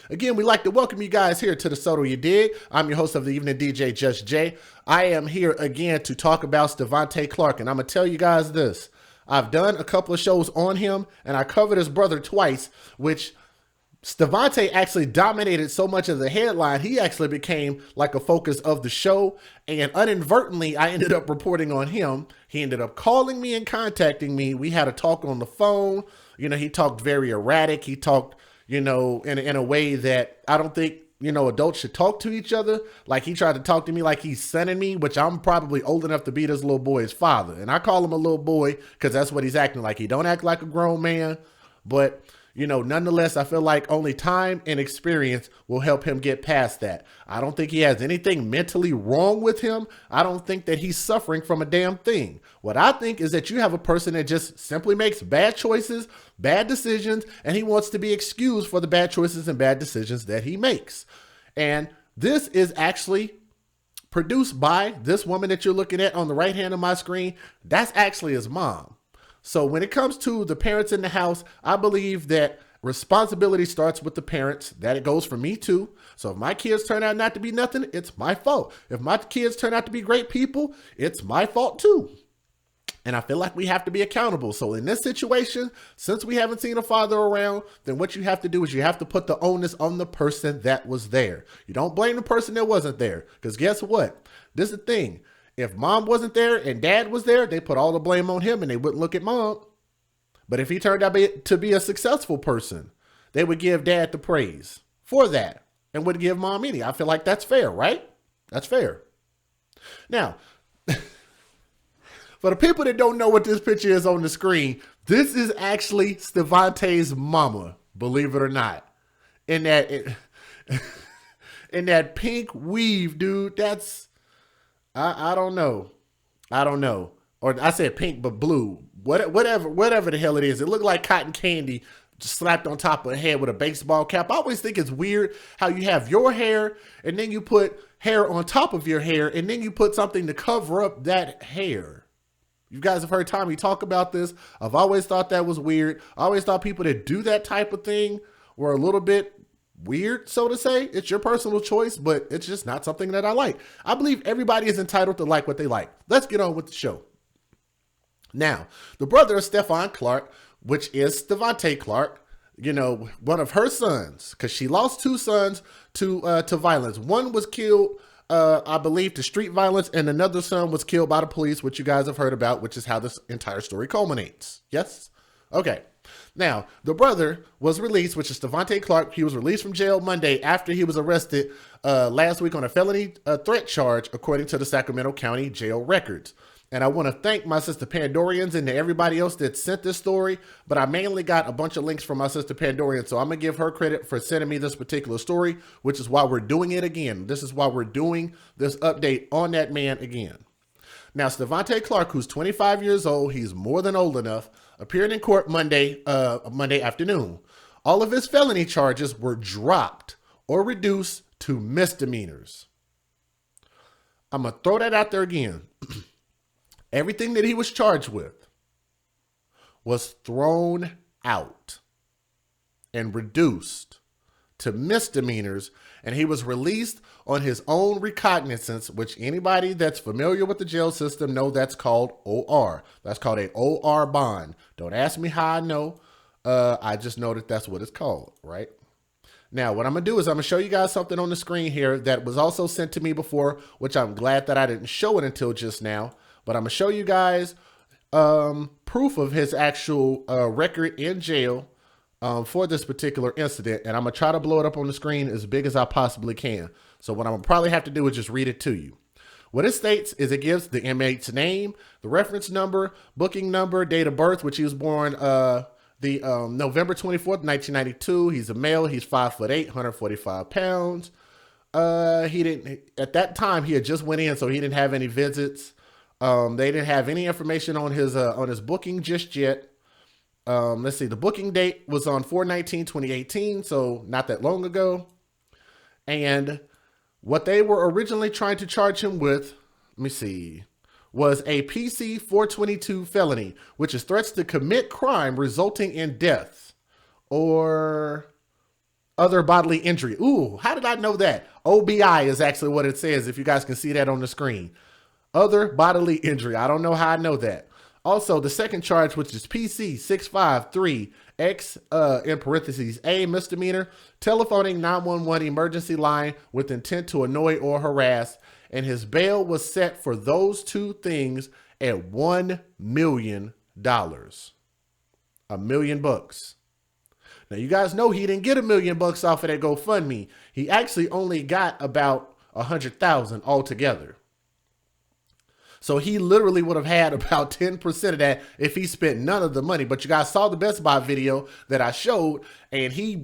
Again, we'd like to welcome you guys here to the Soto You Dig. I'm your host of the evening, DJ Just Jay. I am here again to talk about Stevante Clark, and I'm going to tell you guys this. I've done a couple of shows on him, and I covered his brother twice, which Stevante actually dominated so much of the headline, he actually became like a focus of the show, and inadvertently, I ended up reporting on him. He ended up calling me and contacting me. We had a talk on the phone. You know, he talked very erratic. He talked, you know, in a way that I don't think, you know, adults should talk to each other. Like, he tried to talk to me like he's sonning me, which I'm probably old enough to be this little boy's father. And I call him a little boy because that's what he's acting like. He don't act like a grown man, but you know, nonetheless, I feel like only time and experience will help him get past that. I don't think he has anything mentally wrong with him. I don't think that he's suffering from a damn thing. What I think is that you have a person that just simply makes bad choices, bad decisions, and he wants to be excused for the bad choices and bad decisions that he makes. And this is actually produced by this woman that you're looking at on the right hand of my screen. That's actually his mom. So when it comes to the parents in the house, I believe that responsibility starts with the parents. That it goes for me too. So if my kids turn out not to be nothing, it's my fault. If my kids turn out to be great people, it's my fault too. And I feel like we have to be accountable. So in this situation, since we haven't seen a father around, then what you have to do is you have to put the onus on the person that was there. You don't blame the person that wasn't there. Because guess what? This is the thing. If mom wasn't there and dad was there, they put all the blame on him and they wouldn't look at mom. But if he turned out to be a successful person, they would give dad the praise for that and wouldn't give mom any. I feel like that's fair, right? That's fair. Now, for the people that don't know what this picture is on the screen, this is actually Stevante's mama, believe it or not. In that pink weave, dude, that's... I don't know. I don't know. Or I said pink, but blue. Whatever the hell it is. It looked like cotton candy just slapped on top of a head with a baseball cap. I always think it's weird how you have your hair and then you put hair on top of your hair and then you put something to cover up that hair. You guys have heard Tommy talk about this. I've always thought that was weird. I always thought people that do that type of thing were a little bit weird, so to say. It's your personal choice, but it's just not something that I like. I believe everybody is entitled to like what they like. Let's get on with the show. Now, the brother of Stefan Clark, which is Stevante Clark, you know, one of her sons, because she lost two sons to violence. One was killed, I believe, to street violence, and another son was killed by the police, which you guys have heard about, which is how this entire story culminates. Yes? Okay. Now, the brother was released, which is Stevante Clark. He was released from jail Monday after he was arrested last week on a felony threat charge, according to the Sacramento County jail records. And I want to thank my sister Pandorians and to everybody else that sent this story, but I mainly got a bunch of links from my sister Pandorian, so I'm going to give her credit for sending me this particular story, which is why we're doing it again. This is why we're doing this update on that man again. Now, Stevante Clark, who's 25 years old, he's more than old enough, appeared in court Monday afternoon. All of his felony charges were dropped or reduced to misdemeanors. I'm going to throw that out there again. Everything that he was charged with was thrown out and reduced to misdemeanors, and he was released on his own recognizance, which anybody that's familiar with the jail system know that's called OR. That's called a OR bond. Don't ask me how I know. I just know that that's what it's called, right? Now, what I'm going to do is I'm going to show you guys something on the screen here that was also sent to me before, which I'm glad that I didn't show it until just now. But I'm going to show you guys proof of his actual record in jail for this particular incident. And I'm going to try to blow it up on the screen as big as I possibly can. So what I'm going to probably have to do is just read it to you. What it states is it gives the inmate's name, the reference number, booking number, date of birth, which he was born November 24th, 1992. He's a male. He's 5'8", 145 pounds. He didn't, at that time, he had just went in, so he didn't have any visits. They didn't have any information on his booking just yet. Let's see, the booking date was on 4/19/2018, so not that long ago. And what they were originally trying to charge him with, let me see, was a PC 422 felony, which is threats to commit crime resulting in death or Other bodily injury. Ooh, how did I know that? OBI is actually what it says, if you guys can see that on the screen. Other bodily injury. I don't know how I know that. Also, the second charge, which is PC 653X, in parentheses, A, misdemeanor, telephoning 911 emergency line with intent to annoy or harass. And his bail was set for those two things at $1 million. $1 million bucks. Now, you guys know he didn't get $1 million bucks off of that GoFundMe. He actually only got about 100,000 altogether. So he literally would have had about 10% of that if he spent none of the money. But you guys saw the Best Buy video that I showed, and he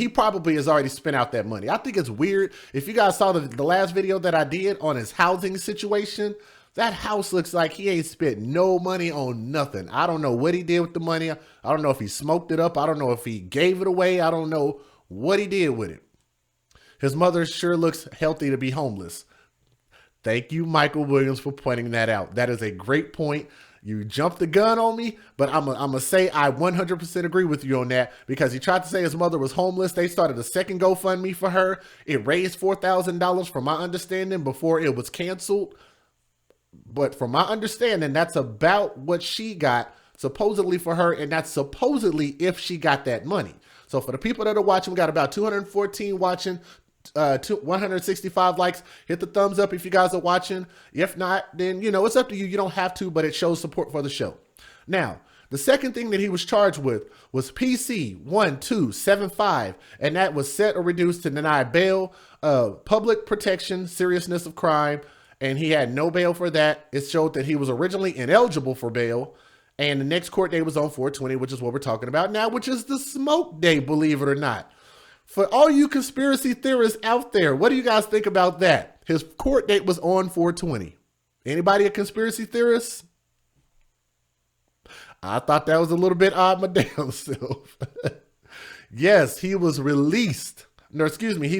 probably has already spent out that money. I think it's weird. If you guys saw the last video that I did on his housing situation, that house looks like he ain't spent no money on nothing. I don't know what he did with the money. I don't know if he smoked it up. I don't know if he gave it away. I don't know what he did with it. His mother sure looks healthy to be homeless. Thank you, Michael Williams, for pointing that out. That is a great point. You jumped the gun on me, but I'm going to say I 100% agree with you on that, because he tried to say his mother was homeless. They started a second GoFundMe for her. It raised $4,000 from my understanding before it was canceled. But from my understanding, that's about what she got supposedly for her, and that's supposedly if she got that money. So for the people that are watching, we got about 214 watching, 165 likes. Hit the thumbs up if you guys are watching. If not, then, it's up to you. You don't have to, but it shows support for the show. Now, the second thing that he was charged with was PC 1275, and that was set or reduced to deny bail, public protection, seriousness of crime, and he had no bail for that. It showed that he was originally ineligible for bail, and the next court date was on 4/20, which is what we're talking about now, which is the smoke day, believe it or not. For all you conspiracy theorists out there, what do you guys think about that? His court date was on 4/20. Anybody a conspiracy theorist? I thought that was a little bit odd my damn self. Yes, he was released. No, excuse me. He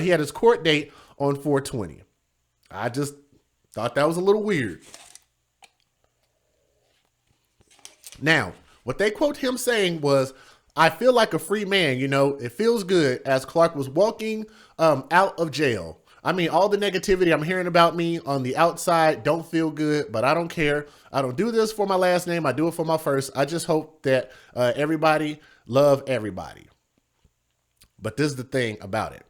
had his court date on 4/20. I just thought that was a little weird. Now, what they quote him saying was, "I feel like a free man, it feels good," as Clark was walking out of jail. I mean, all the negativity I'm hearing about me on the outside don't feel good, but I don't care. I don't do this for my last name. I do it for my first. I just hope that everybody love everybody. But this is the thing about it.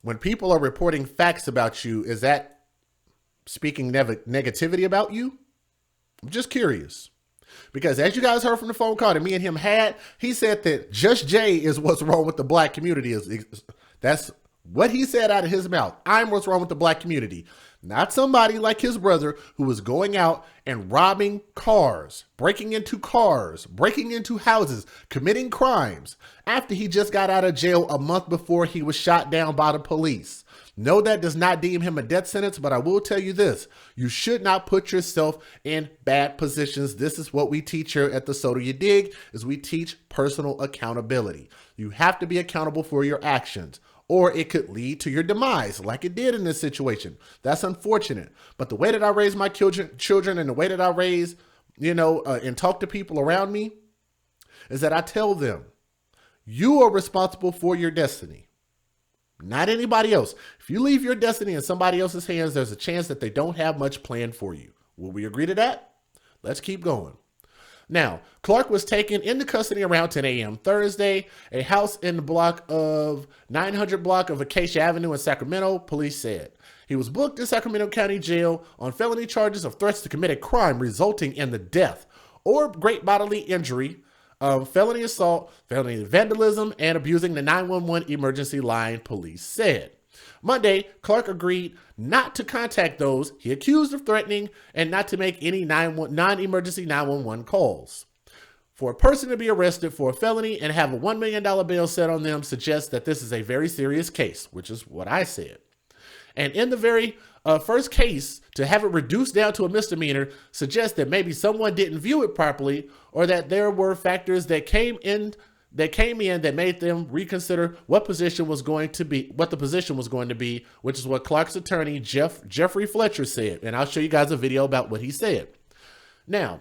When people are reporting facts about you, is that speaking negativity about you? I'm just curious. Because as you guys heard from the phone call that me and him had, he said that just Jay is what's wrong with the black community. That's what he said out of his mouth. I'm what's wrong with the black community. Not somebody like his brother who was going out and robbing cars, breaking into houses, committing crimes after he just got out of jail a month before he was shot down by the police. No, that does not deem him a death sentence, but I will tell you this. You should not put yourself in bad positions. This is what we teach here at the Soda You Dig, is we teach personal accountability. You have to be accountable for your actions, or it could lead to your demise like it did in this situation. That's unfortunate. But the way that I raise my children and the way that I raise, and talk to people around me is that I tell them, you are responsible for your destiny. Not anybody else. If you leave your destiny in somebody else's hands, there's a chance that they don't have much planned for you. Will we agree to that? Let's keep going. Now, Clark was taken into custody around 10 a.m. Thursday, a house in the block of 900 block of Acacia Avenue in Sacramento, police said. He was booked in Sacramento County Jail on felony charges of threats to commit a crime resulting in the death or great bodily injury, felony assault, felony vandalism, and abusing the 911 emergency line, police said. Monday, Clark agreed not to contact those he accused of threatening and not to make any non-emergency 911 calls. For a person to be arrested for a felony and have a $1 million bail set on them suggests that this is a very serious case, which is what I said. And in the very first case, to have it reduced down to a misdemeanor suggests that maybe someone didn't view it properly, or that there were factors that came in that made them reconsider what the position was going to be, which is what Clark's attorney, Jeffrey Fletcher, said. And I'll show you guys a video about what he said. Now,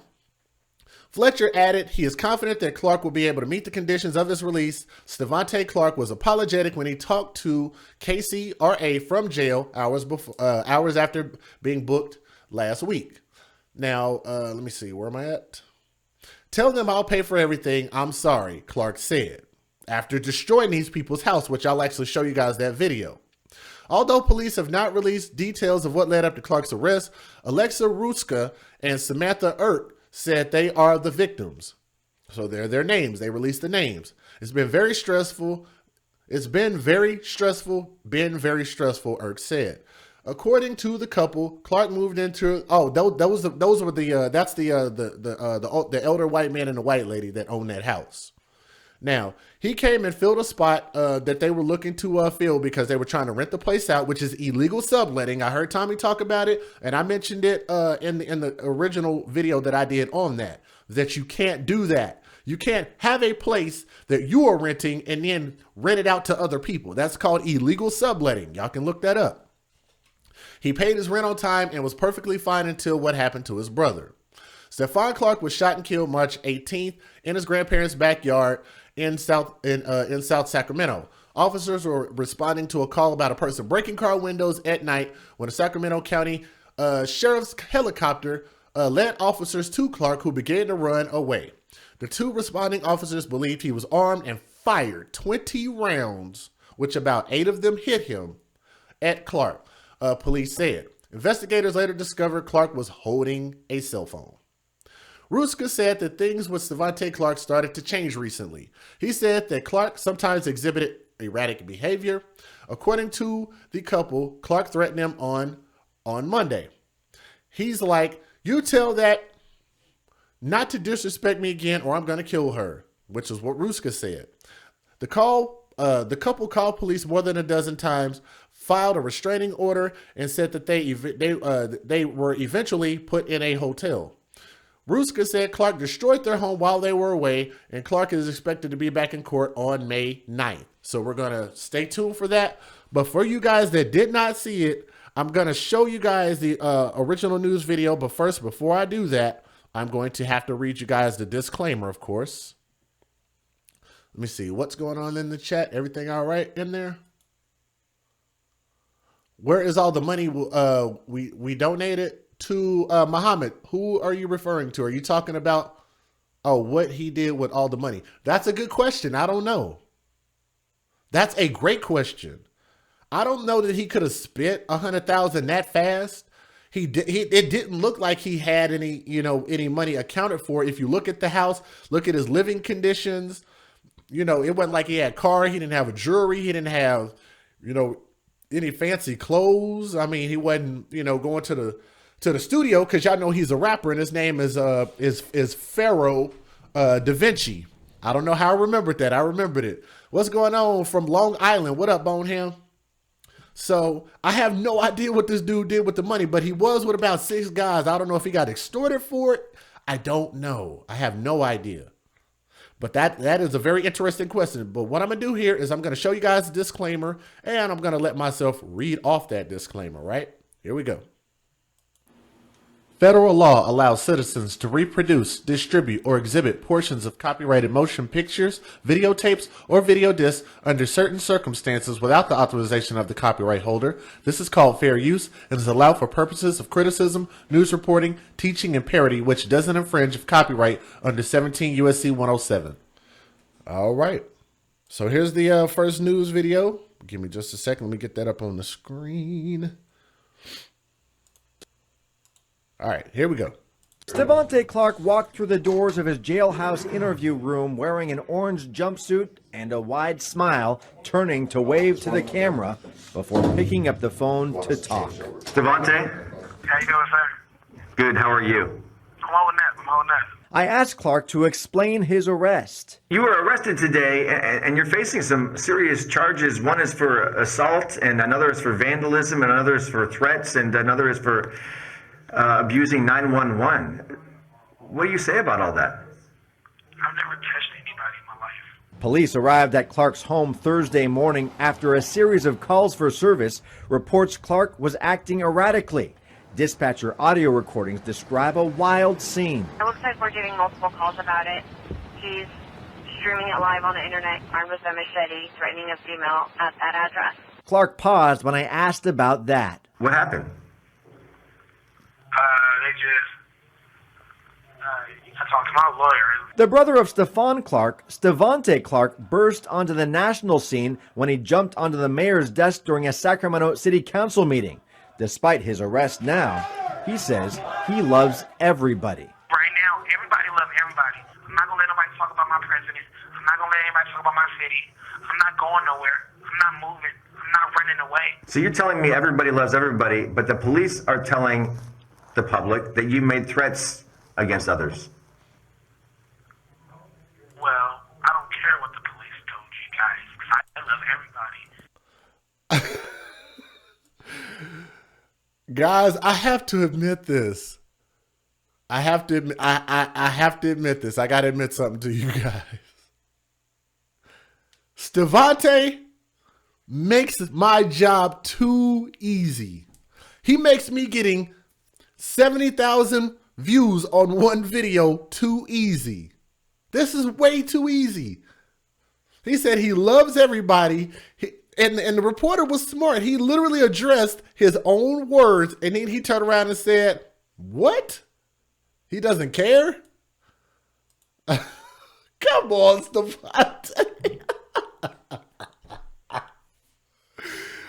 Fletcher added he is confident that Clark will be able to meet the conditions of his release. Stevante Clark was apologetic when he talked to KCRA from jail hours after being booked last week. Now, let me see. Where am I at? Tell them I'll pay for everything. I'm sorry, Clark said, after destroying these people's house, which I'll actually show you guys that video. Although police have not released details of what led up to Clark's arrest, Alexa Ruska and Samantha Ert said they are the victims. So they're their names. They released the names. It's been very stressful. It's been very stressful. Ert said. According to the couple, Clark moved into those were the elder white man and the white lady that owned that house. Now, he came and filled a spot that they were looking to fill because they were trying to rent the place out, which is illegal subletting. I heard Tommy talk about it, and I mentioned it in the original video that I did on that you can't do that. You can't have a place that you are renting and then rent it out to other people. That's called illegal subletting. Y'all can look that up. He paid his rent on time and was perfectly fine until what happened to his brother. Stephon Clark was shot and killed March 18th in his grandparents' backyard in South Sacramento. Officers were responding to a call about a person breaking car windows at night when a Sacramento County sheriff's helicopter led officers to Clark, who began to run away. The two responding officers believed he was armed and fired 20 rounds, which about 8 of them hit him, at Clark. Police said. Investigators later discovered Clark was holding a cell phone. Ruska said that things with Stevante Clark started to change recently. He said that Clark sometimes exhibited erratic behavior. According to the couple, Clark threatened him on Monday. He's like, you tell that not to disrespect me again or I'm going to kill her, which is what Ruska said. The couple called police more than a dozen times, filed a restraining order, and said that they were eventually put in a hotel. Ruska said Clark destroyed their home while they were away, and Clark is expected to be back in court on May 9th. So we're going to stay tuned for that. But for you guys that did not see it, I'm going to show you guys the original news video. But first, before I do that, I'm going to have to read you guys the disclaimer, of course. Let me see. What's going on in the chat? Everything all right in there? Where is all the money we donated to Muhammad? Who are you referring to? Are you talking about what he did with all the money? That's a good question. I don't know. That's a great question. I don't know that he could have spent $100,000 that fast. It didn't look like he had any money accounted for. If you look at the house, look at his living conditions. It wasn't like he had a car. He didn't have a jewelry. He didn't have, any fancy clothes. I mean, he wasn't, going to the studio, because y'all know he's a rapper and his name is Pharaoh Da Vinci. I don't know how I remembered that. I remembered it. What's going on from Long Island? What up, Boneham? So I have no idea what this dude did with the money, but he was with about 6 guys. I don't know if he got extorted for it. I don't know. I have no idea. But that is a very interesting question. But what I'm going to do here is I'm going to show you guys a disclaimer, and I'm going to let myself read off that disclaimer, right? Here we go. Federal law allows citizens to reproduce, distribute, or exhibit portions of copyrighted motion pictures, videotapes, or video discs under certain circumstances without the authorization of the copyright holder. This is called fair use and is allowed for purposes of criticism, news reporting, teaching, and parody, which doesn't infringe of copyright under 17 U.S.C. 107. All right. So here's the first news video. Give me just a second. Let me get that up on the screen. All right, here we go. Stevante Clark walked through the doors of his jailhouse interview room wearing an orange jumpsuit and a wide smile, turning to wave to the camera before picking up the phone to talk. Stevante? How you doing, sir? Good, how are you? I'm holding that. I asked Clark to explain his arrest. You were arrested today, and you're facing some serious charges. One is for assault, and another is for vandalism, and another is for threats, and another is for abusing 911. What do you say about all that? I've never touched anybody in my life. Police arrived at Clark's home Thursday morning after a series of calls for service reports Clark was acting erratically. Dispatcher audio recordings describe a wild scene. It looks like we're getting multiple calls about it. He's streaming it live on the internet, armed with a machete, threatening a female at that address. Clark paused when I asked about that. What happened? I talked to my lawyer. The brother of Stevante Clark, burst onto the national scene when he jumped onto the mayor's desk during a Sacramento City Council meeting. Despite his arrest now, he says he loves everybody. Right now, everybody loves everybody. I'm not going to let nobody talk about my president. I'm not going to let anybody talk about my city. I'm not going nowhere. I'm not moving. I'm not running away. So you're telling me everybody loves everybody, but the police are telling the public that you made threats against others. Well, I don't care what the police told you guys, because I love everybody. Guys, I have to admit this. I have to admit this. I got to admit something to you guys. Stevante makes my job too easy. He makes me getting 70,000 views on one video too easy. This is way too easy. He said he loves everybody. And the reporter was smart. He literally addressed his own words, and then he turned around and said, what? He doesn't care? Come on, Stevante.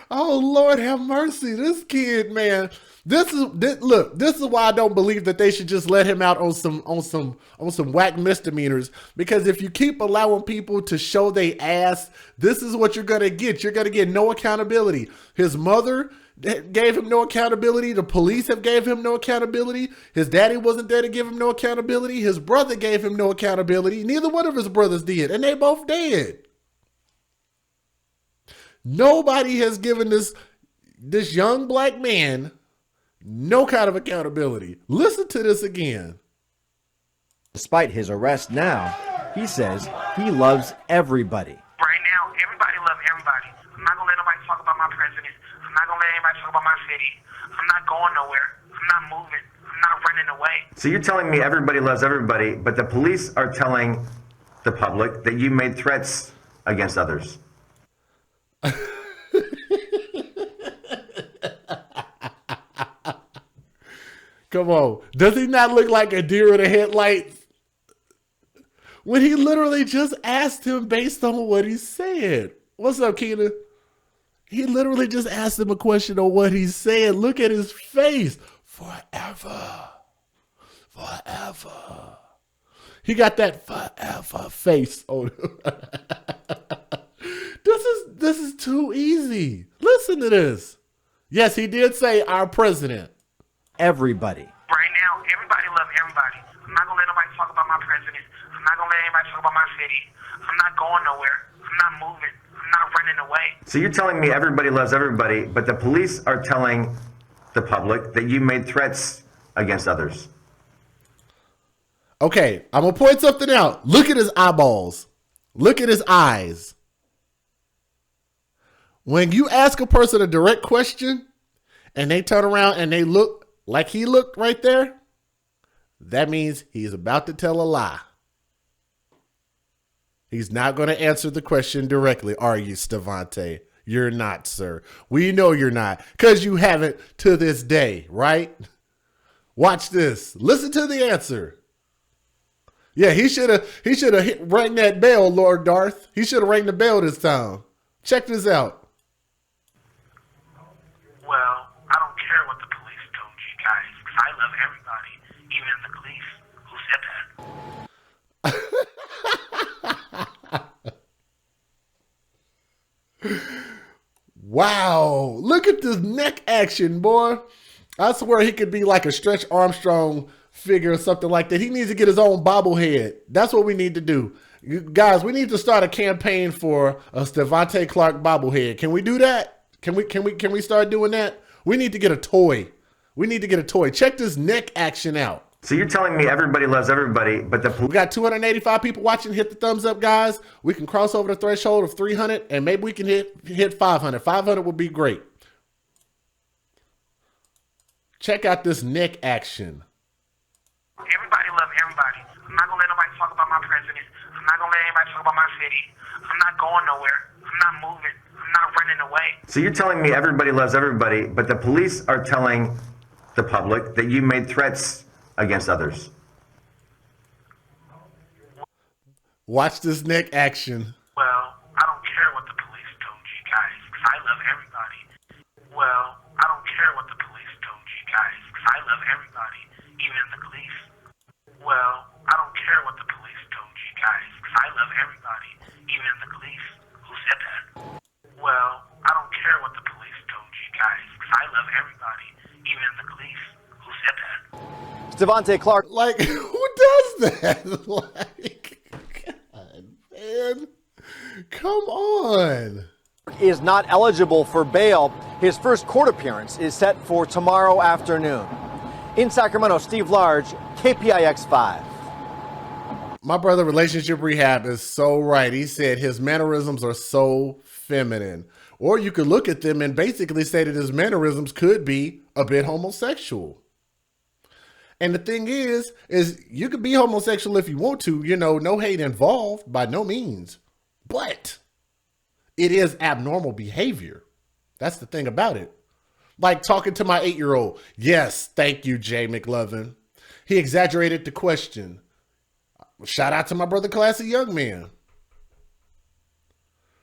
Oh, Lord have mercy. This kid, man. This is why I don't believe that they should just let him out on some whack misdemeanors. Because if you keep allowing people to show they ass, this is what you're gonna get. You're gonna get no accountability. His mother gave him no accountability. The police have gave him no accountability. His daddy wasn't there to give him no accountability. His brother gave him no accountability. Neither one of his brothers did, and they both dead. Nobody has given this young black man no kind of accountability. Listen to this again. Despite his arrest now, he says he loves everybody. Right now, everybody loves everybody. I'm not going to let nobody talk about my president. I'm not going to let anybody talk about my city. I'm not going nowhere. I'm not moving. I'm not running away. So you're telling me everybody loves everybody, but the police are telling the public that you made threats against others. Come on. Does he not look like a deer in the headlights? When he literally just asked him based on what he said. What's up, Keena? He literally just asked him a question on what he said. Look at his face. Forever. Forever. He got that forever face on him. This is too easy. Listen to this. Yes, he did say our president. Everybody. Right now, everybody loves everybody. I'm not going to let nobody talk about my president. I'm not going to let anybody talk about my city. I'm not going nowhere. I'm not moving. I'm not running away. So you're telling me everybody loves everybody, but the police are telling the public that you made threats against others. Okay, I'm going to point something out. Look at his eyeballs. Look at his eyes. When you ask a person a direct question and they turn around and they look like he looked right there, that means he's about to tell a lie. He's not going to answer the question directly. Are you, Stevante? You're not, sir. We know you're not, because you haven't to this day, right? Watch this. Listen to the answer. Yeah, he should have rang that bell, Lord Darth. He should have rang the bell this time. Check this out. Well, I don't care what the police told you guys, because I love everybody, even the police. Who said that? Wow. Look at this neck action, boy. I swear he could be like a Stretch Armstrong figure or something like that. He needs to get his own bobblehead. That's what we need to do. You guys, we need to start a campaign for a Stevante Clark bobblehead. Can we do that? Can we start doing that? We need to get a toy. We need to get a toy. Check this neck action out. So you're telling me everybody loves everybody, but we got 285 people watching. Hit the thumbs up, guys. We can cross over the threshold of 300, and maybe we can hit 500. 500 would be great. Check out this neck action. Everybody love everybody. I'm not gonna let nobody talk about my president. I'm not gonna let anybody talk about my city. I'm not going nowhere. I'm not moving. I'm not running away. So you're telling me everybody loves everybody, but the police are telling the public that you made threats against others. Watch this neck action. Well, I don't care what the police told you guys, because I love everybody. Well, I don't care what the police told you guys, because I love everybody, even the police. Well, I don't care what the police told you guys, because I love everybody, even the police. Who said that? Well, I don't care what the police told you guys, because I love everybody, even the police. Who said that? Stevante Clark. Like, who does that? Like, God, man. Come on. Is not eligible for bail. His first court appearance is set for tomorrow afternoon. In Sacramento, Steve Large, KPIX 5. My brother, relationship rehab, is so right. He said his mannerisms are so feminine. Or you could look at them and basically say that his mannerisms could be a bit homosexual. And the thing is you could be homosexual if you want to, you know, no hate involved, by no means. But it is abnormal behavior. That's the thing about it. Like talking to my 8-year-old. Yes, thank you, Jay McLovin. He exaggerated the question. Shout out to my brother, Classy Young Man.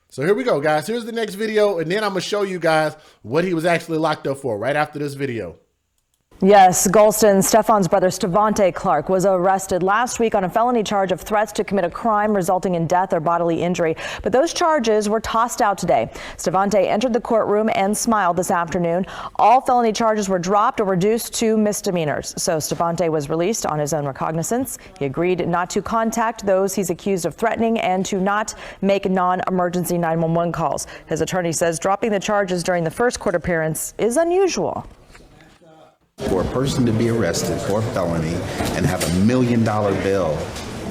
So here we go, guys. Here's the next video, and then I'm going to show you guys what he was actually locked up for right after this video. Yes, Golston, Stefan's brother Stevante Clark was arrested last week on a felony charge of threats to commit a crime resulting in death or bodily injury. But those charges were tossed out today. Stevante entered the courtroom and smiled this afternoon. All felony charges were dropped or reduced to misdemeanors. So Stevante was released on his own recognizance. He agreed not to contact those he's accused of threatening and to not make non-emergency 911 calls. His attorney says dropping the charges during the first court appearance is unusual. For a person to be arrested for a felony and have $1 million bail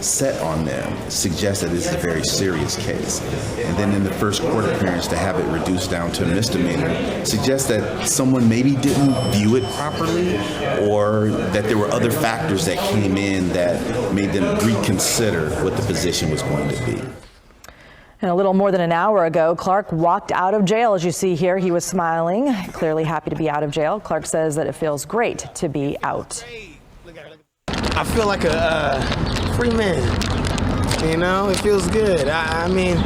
set on them suggests that this is a very serious case. And then in the first court appearance to have it reduced down to a misdemeanor suggests that someone maybe didn't view it properly, or that there were other factors that came in that made them reconsider what the position was going to be. And a little more than an hour ago, Clark walked out of jail. As you see here, he was smiling, clearly happy to be out of jail. Clark says that it feels great to be out. I feel like a free man. You know, it feels good. I mean,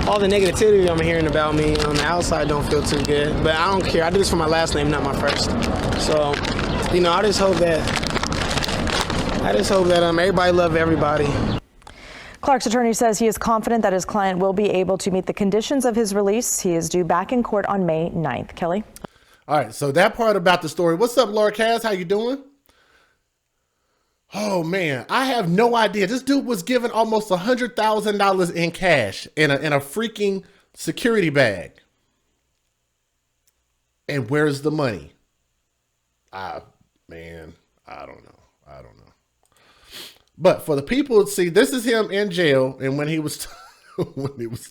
all the negativity I'm hearing about me on the outside don't feel too good. But I don't care. I do this for my last name, not my first. So, you know, I just hope that everybody love everybody. Clark's attorney says he is confident that his client will be able to meet the conditions of his release. He is due back in court on May 9th. Kelly? All right, so that part about the story. What's up, Laura Cass? How you doing? Oh, man, I have no idea. This dude was given almost $100,000 in cash in a freaking security bag. And where's the money? Man, I don't know. But for the people, see, this is him in jail, and when he was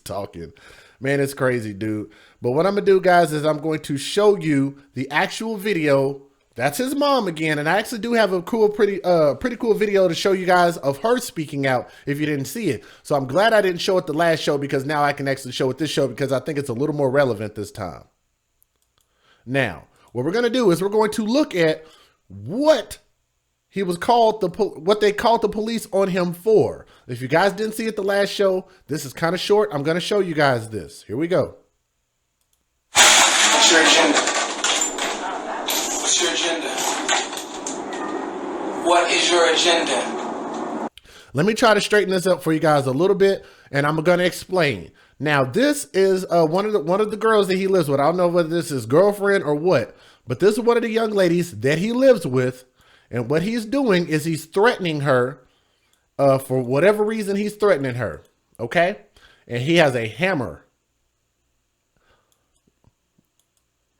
talking, man, it's crazy, dude. But what I'm gonna do, guys, is I'm going to show you the actual video. That's his mom again, and I actually do have a cool, pretty cool video to show you guys of her speaking out if you didn't see it. So I'm glad I didn't show it the last show, because now I can actually show it this show, because I think it's a little more relevant this time. Now, what we're gonna do is we're going to look at what he was called, what they called the police on him for. If you guys didn't see it the last show, this is kind of short. I'm going to show you guys this. Here we go. What's your agenda? What's your agenda? What is your agenda? Let me try to straighten this up for you guys a little bit, and I'm going to explain. Now, this is one of the girls that he lives with. I don't know whether this is girlfriend or what, but this is one of the young ladies that he lives with. And what he's doing is he's threatening her for whatever reason. He's threatening her. Okay. And he has a hammer.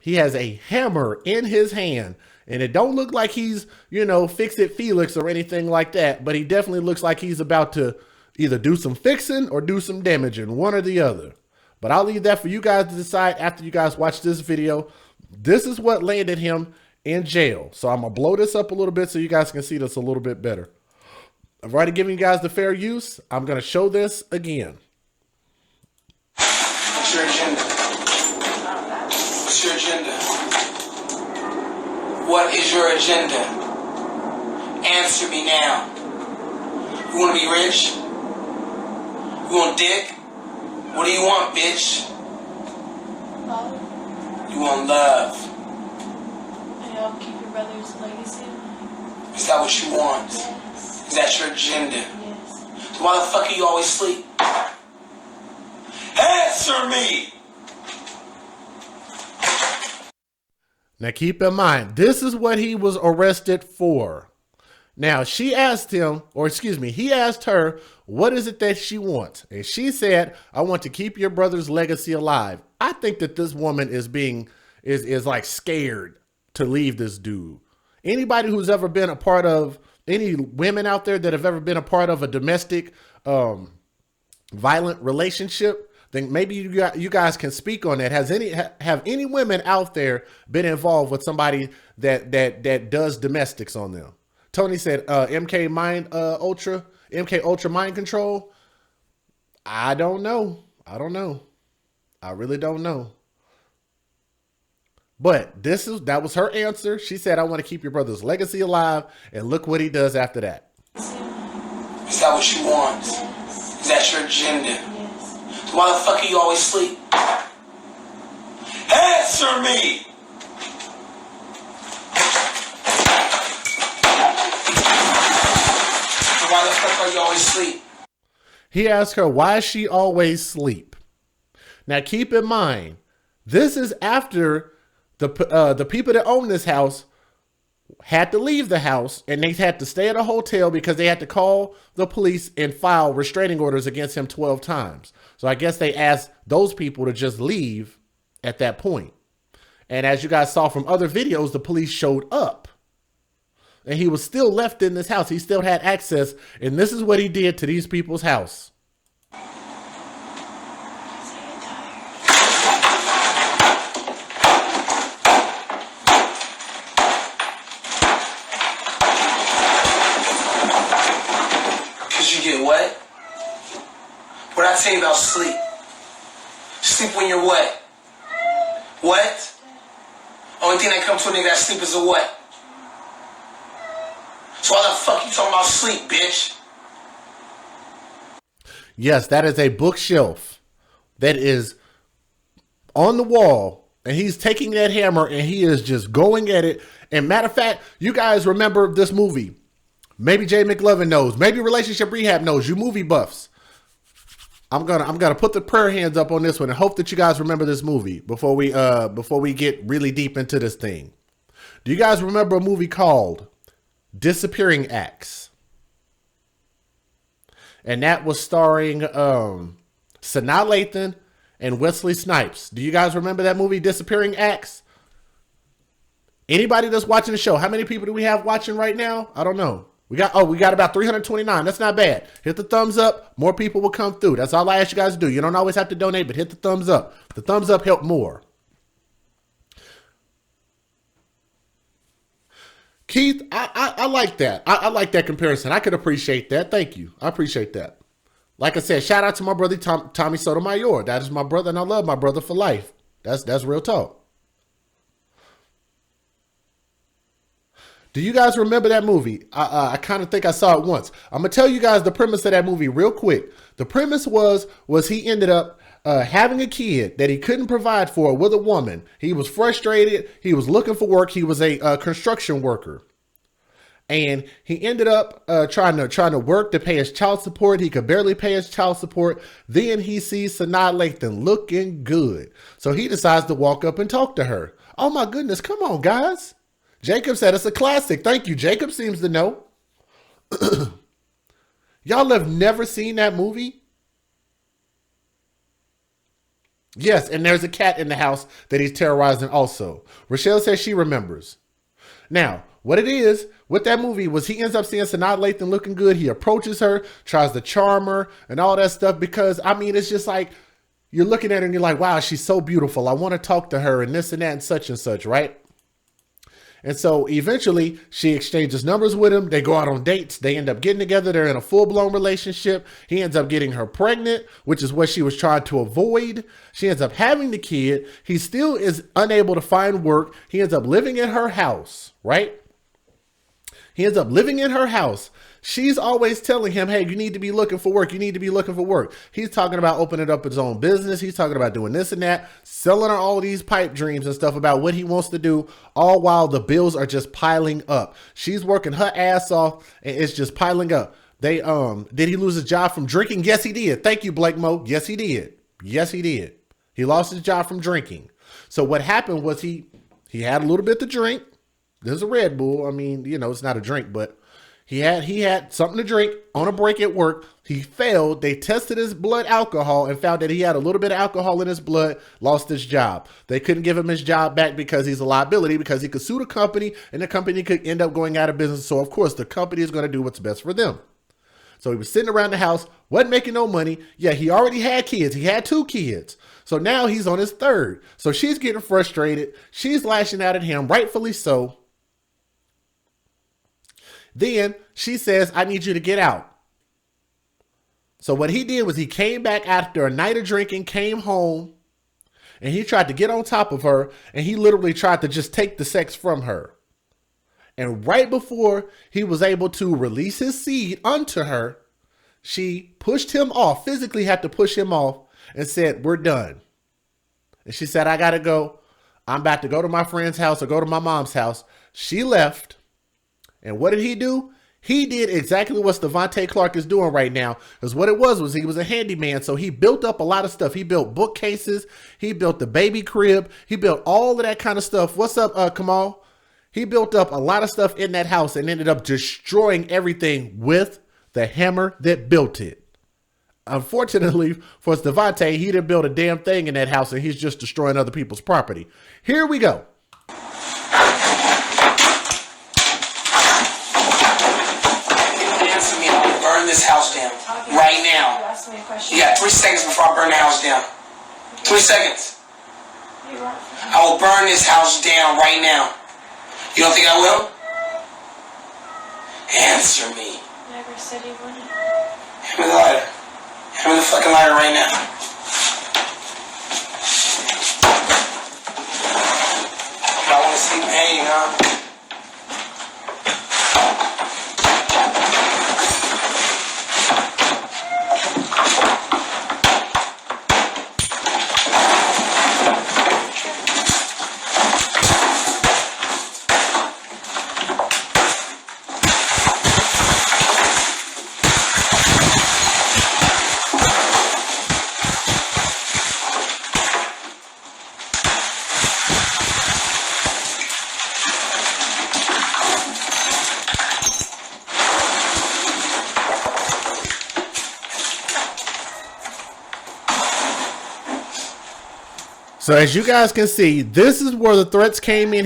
He has a hammer in his hand, and it don't look like he's, you know, Fix It Felix or anything like that. But he definitely looks like he's about to either do some fixing or do some damaging, one or the other. But I'll leave that for you guys to decide after you guys watch this video. This is what landed him in jail. So I'm going to blow this up a little bit so you guys can see this a little bit better. I've already given you guys the fair use. I'm going to show this again. What's your agenda? What's your agenda? What is your agenda? Answer me now. You want to be rich? You want dick? What do you want, bitch? Love. You want love. And help keep your brother's legacy. Is that what you want? Yes. Is that your agenda? Yes. So why the fuck are you always asleep? Answer me! Now keep in mind, this is what he was arrested for. Now she asked him, or excuse me, he asked her, what is it that she wants? And she said, I want to keep your brother's legacy alive. I think that this woman is like scared to leave this dude. Anybody who's ever been a part of, any women out there that have ever been a part of a domestic violent relationship, then maybe you guys can speak on that. Have any women out there been involved with somebody that does domestics on them? Tony said MK Ultra mind control. I don't know. I really don't know. But that was her answer. She said, I want to keep your brother's legacy alive, and look what he does after that. Is that what you want? Yes. Is that your agenda? Yes. So why the fuck are you always asleep? Answer me! So why the fuck are you always asleep? He asked her, why is she always asleep? Now keep in mind, this is after the people that own this house had to leave the house, and they had to stay at a hotel because they had to call the police and file restraining orders against him 12 times. So I guess they asked those people to just leave at that point. And as you guys saw from other videos, the police showed up and he was still left in this house. He still had access. And this is what he did to these people's house. Get what? What I tell you about sleep? Sleep when you're what? What? Only thing that comes to a nigga that sleep is a what? So why the fuck you talking about sleep, bitch? Yes, that is a bookshelf that is on the wall, and he's taking that hammer and he is just going at it. And matter of fact, you guys remember this movie. Maybe Jay McLovin knows. Maybe Relationship Rehab knows. You movie buffs. I'm gonna put the prayer hands up on this one and hope that you guys remember this movie before we get really deep into this thing. Do you guys remember a movie called Disappearing Acts? And that was starring Sanaa Lathan and Wesley Snipes. Do you guys remember that movie, Disappearing Acts? Anybody that's watching the show, how many people do we have watching right now? I don't know. We got about 329. That's not bad. Hit the thumbs up. More people will come through. That's all I ask you guys to do. You don't always have to donate, but hit the thumbs up. The thumbs up help more. Keith, I like that. I like that comparison. I could appreciate that. Thank you. I appreciate that. Like I said, shout out to my brother, Tommy Sotomayor. That is my brother, and I love my brother for life. That's real talk. Do you guys remember that movie? I kind of think I saw it once. I'm going to tell you guys the premise of that movie real quick. The premise was he ended up having a kid that he couldn't provide for with a woman. He was frustrated. He was looking for work. He was a construction worker. And he ended up trying to work to pay his child support. He could barely pay his child support. Then he sees Sanaa Lathan looking good. So he decides to walk up and talk to her. Oh my goodness, come on, guys. Jacob said it's a classic. Thank you. Jacob seems to know. Y'all have never seen that movie? Yes, and there's a cat in the house that he's terrorizing also. Rochelle says she remembers. Now, what it is with that movie was he ends up seeing Sanaa Lathan looking good. He approaches her, tries to charm her and all that stuff because, I mean, it's just like you're looking at her and you're like, wow, she's so beautiful. I want to talk to her and this and that and such, right? And so eventually she exchanges numbers with him. They go out on dates. They end up getting together. They're in a full-blown relationship. He ends up getting her pregnant, which is what she was trying to avoid. She ends up having the kid. He still is unable to find work. He ends up living in her house, right? He ends up living in her house. She's always telling him, hey, you need to be looking for work. You need to be looking for work. He's talking about opening up his own business. He's talking about doing this and that, selling her all these pipe dreams and stuff about what he wants to do, all while the bills are just piling up. She's working her ass off and it's just piling up. Did he lose his job from drinking? Yes, he did. Thank you, Blake Mo. Yes, he did. Yes, he did. He lost his job from drinking. So what happened was he had a little bit to drink. There's a Red Bull. I mean, you know, it's not a drink, but he had something to drink on a break at work. He failed. They tested his blood alcohol and found that he had a little bit of alcohol in his blood, lost his job. They couldn't give him his job back because he's a liability, because he could sue the company and the company could end up going out of business. So of course the company is going to do what's best for them. So he was sitting around the house, wasn't making no money. Yeah, he already had kids. He had 2 kids. So now he's on his 3rd. So she's getting frustrated. She's lashing out at him, rightfully so. Then she says, I need you to get out. So what he did was he came back after a night of drinking, came home, and he tried to get on top of her, and he literally tried to just take the sex from her. And right before he was able to release his seed unto her, she pushed him off, physically had to push him off, and said, we're done. And she said, I gotta go. I'm about to go to my friend's house or go to my mom's house. She left. And what did he do? He did exactly what Stevante Clark is doing right now. Because what it was he was a handyman. So he built up a lot of stuff. He built bookcases. He built the baby crib. He built all of that kind of stuff. What's up, Kamal? He built up a lot of stuff in that house and ended up destroying everything with the hammer that built it. Unfortunately for Stevante, he didn't build a damn thing in that house and he's just destroying other people's property. Here we go. Burn this house down right now. You asked me a question. You got 3 seconds before I burn the house down. 3 seconds. I will burn this house down right now. You don't think I will? Answer me. Never said you wouldn't. Hand me the lighter. Hand me the fucking lighter right now. I want to see pain, huh? So as you guys can see, this is where the threats came in.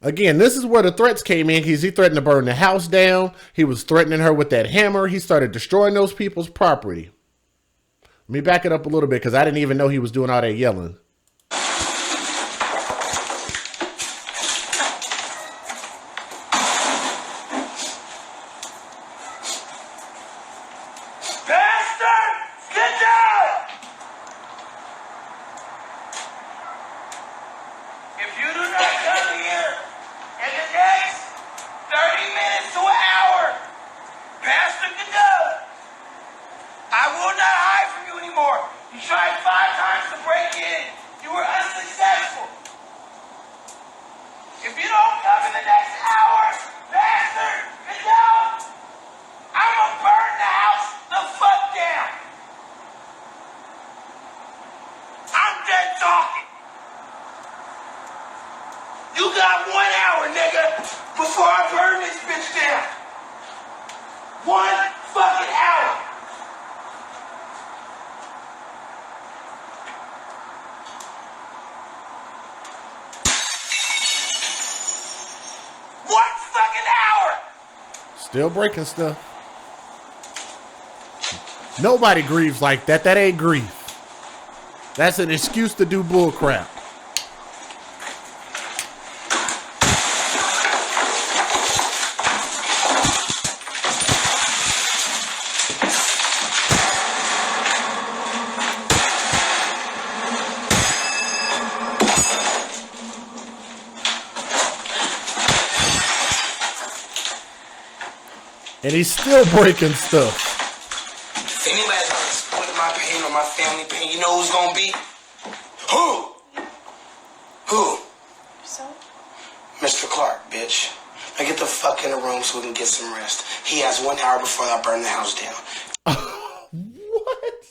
Again, this is where the threats came in. He threatened to burn the house down. He was threatening her with that hammer. He started destroying those people's property. Let me back it up a little bit because I didn't even know he was doing all that yelling. You tried 5 times to break in. You were unsuccessful. If you don't come in the next hour, bastard, get down. I'm gonna burn the house the fuck down. I'm done talking. You got 1 hour, nigga, before I burn this bitch down. 1 fucking hour. Still breaking stuff. Nobody grieves like that. That ain't grief. That's an excuse to do bull crap. And he's still breaking stuff. If anybody's gonna split my pain or my family pain, you know who's gonna be? Who? Who? So? Mr. Clark, bitch. Now get the fuck in the room so we can get some rest. He has 1 hour before I burn the house down. What?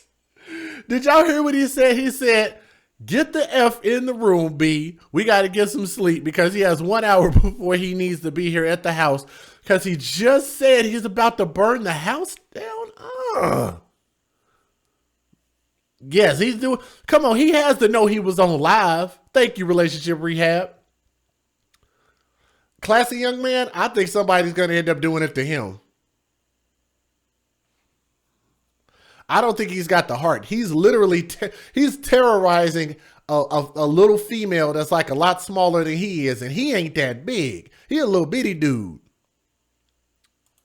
Did y'all hear what he said? He said, get the F in the room, B. We got to get some sleep because he has 1 hour before he needs to be here at the house because he just said he's about to burn the house down. Yes, he's doing. Come on, he has to know he was on live. Thank you, Relationship Rehab. Classy young man, I think somebody's going to end up doing it to him. I don't think he's got the heart. He's literally, he's terrorizing a little female that's like a lot smaller than he is, and he ain't that big. He a little bitty dude.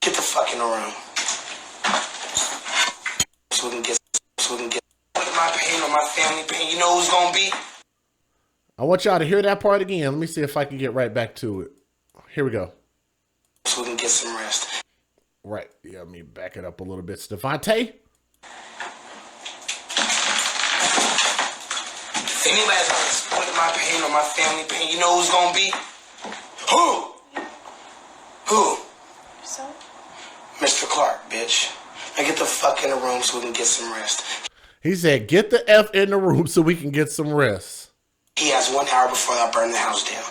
Get the fuck in the room. So we can get my pain or my family pain. You know who's gonna be? I want y'all to hear that part again. Let me see if I can get right back to it. Here we go. So we can get some rest. Right. Yeah, let me back it up a little bit. Stevante. If anybody's gonna split my pain or my family pain, you know who's gonna be? Who? Who? So? Mr. Clark, bitch. Now get the fuck in the room so we can get some rest. He said, get the F in the room so we can get some rest. He has 1 hour before I burn the house down.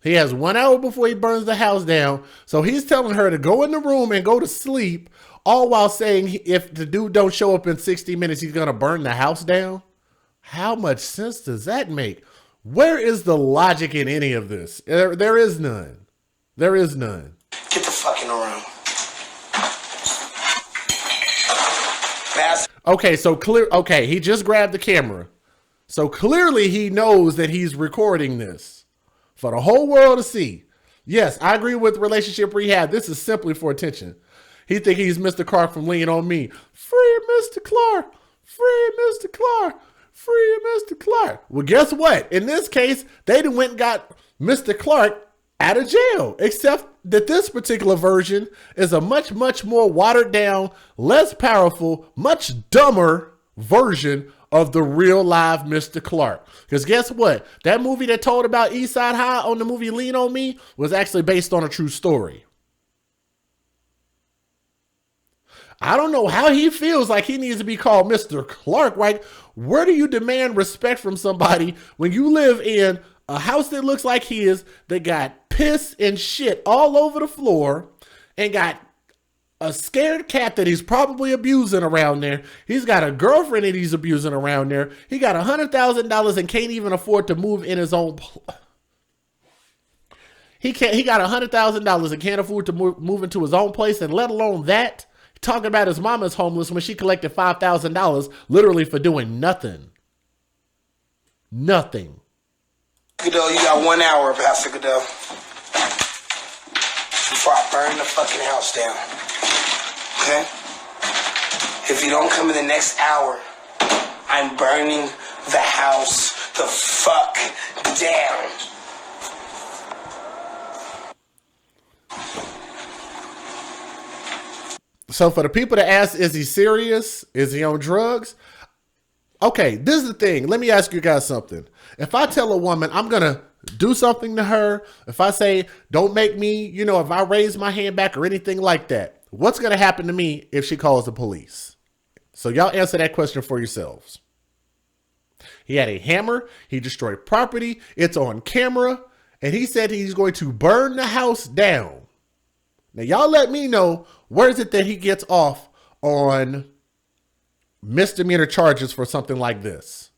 He has 1 hour before he burns the house down. So he's telling her to go in the room and go to sleep, all while saying if the dude don't show up in 60 minutes, he's going to burn the house down. How much sense does that make? Where is the logic in any of this? There is none. There is none. Get the fuck in the room. Okay, so okay, he just grabbed the camera. So clearly he knows that he's recording this for the whole world to see. Yes, I agree with Relationship Rehab. This is simply for attention. He think he's Mr. Clark from Lean on Me. Free Mr. Clark. Free Mr. Clark. Free Mr. Clark. Well, guess what? In this case, they done went and got Mr. Clark out of jail, except that this particular version is a much, much more watered down, less powerful, much dumber version of the real live Mr. Clark. Because guess what? That movie that told about East Side High on the movie Lean on Me was actually based on a true story. I don't know how he feels like he needs to be called Mr. Clark, right? Where do you demand respect from somebody when you live in a house that looks like his, that got piss and shit all over the floor and got a scared cat that he's probably abusing around there. He's got a girlfriend that he's abusing around there. He got $100,000 and can't even afford to move in his own. He got $100,000 and can't afford to move into his own place, and let alone that. Talking about his mama's homeless when she collected $5,000 literally for doing nothing. Nothing. Goodell, you got 1 hour, Pastor Goodell, before I burn the fucking house down. Okay? If you don't come in the next hour, I'm burning the house the fuck down. So for the people that ask, is he serious? Is he on drugs? Okay, this is the thing. Let me ask you guys something. If I tell a woman I'm going to do something to her, if I say, don't make me, if I raise my hand back or anything like that, what's going to happen to me if she calls the police? So y'all answer that question for yourselves. He had a hammer. He destroyed property. It's on camera. And he said he's going to burn the house down. Now, y'all let me know, where is it that he gets off on misdemeanor charges for something like this?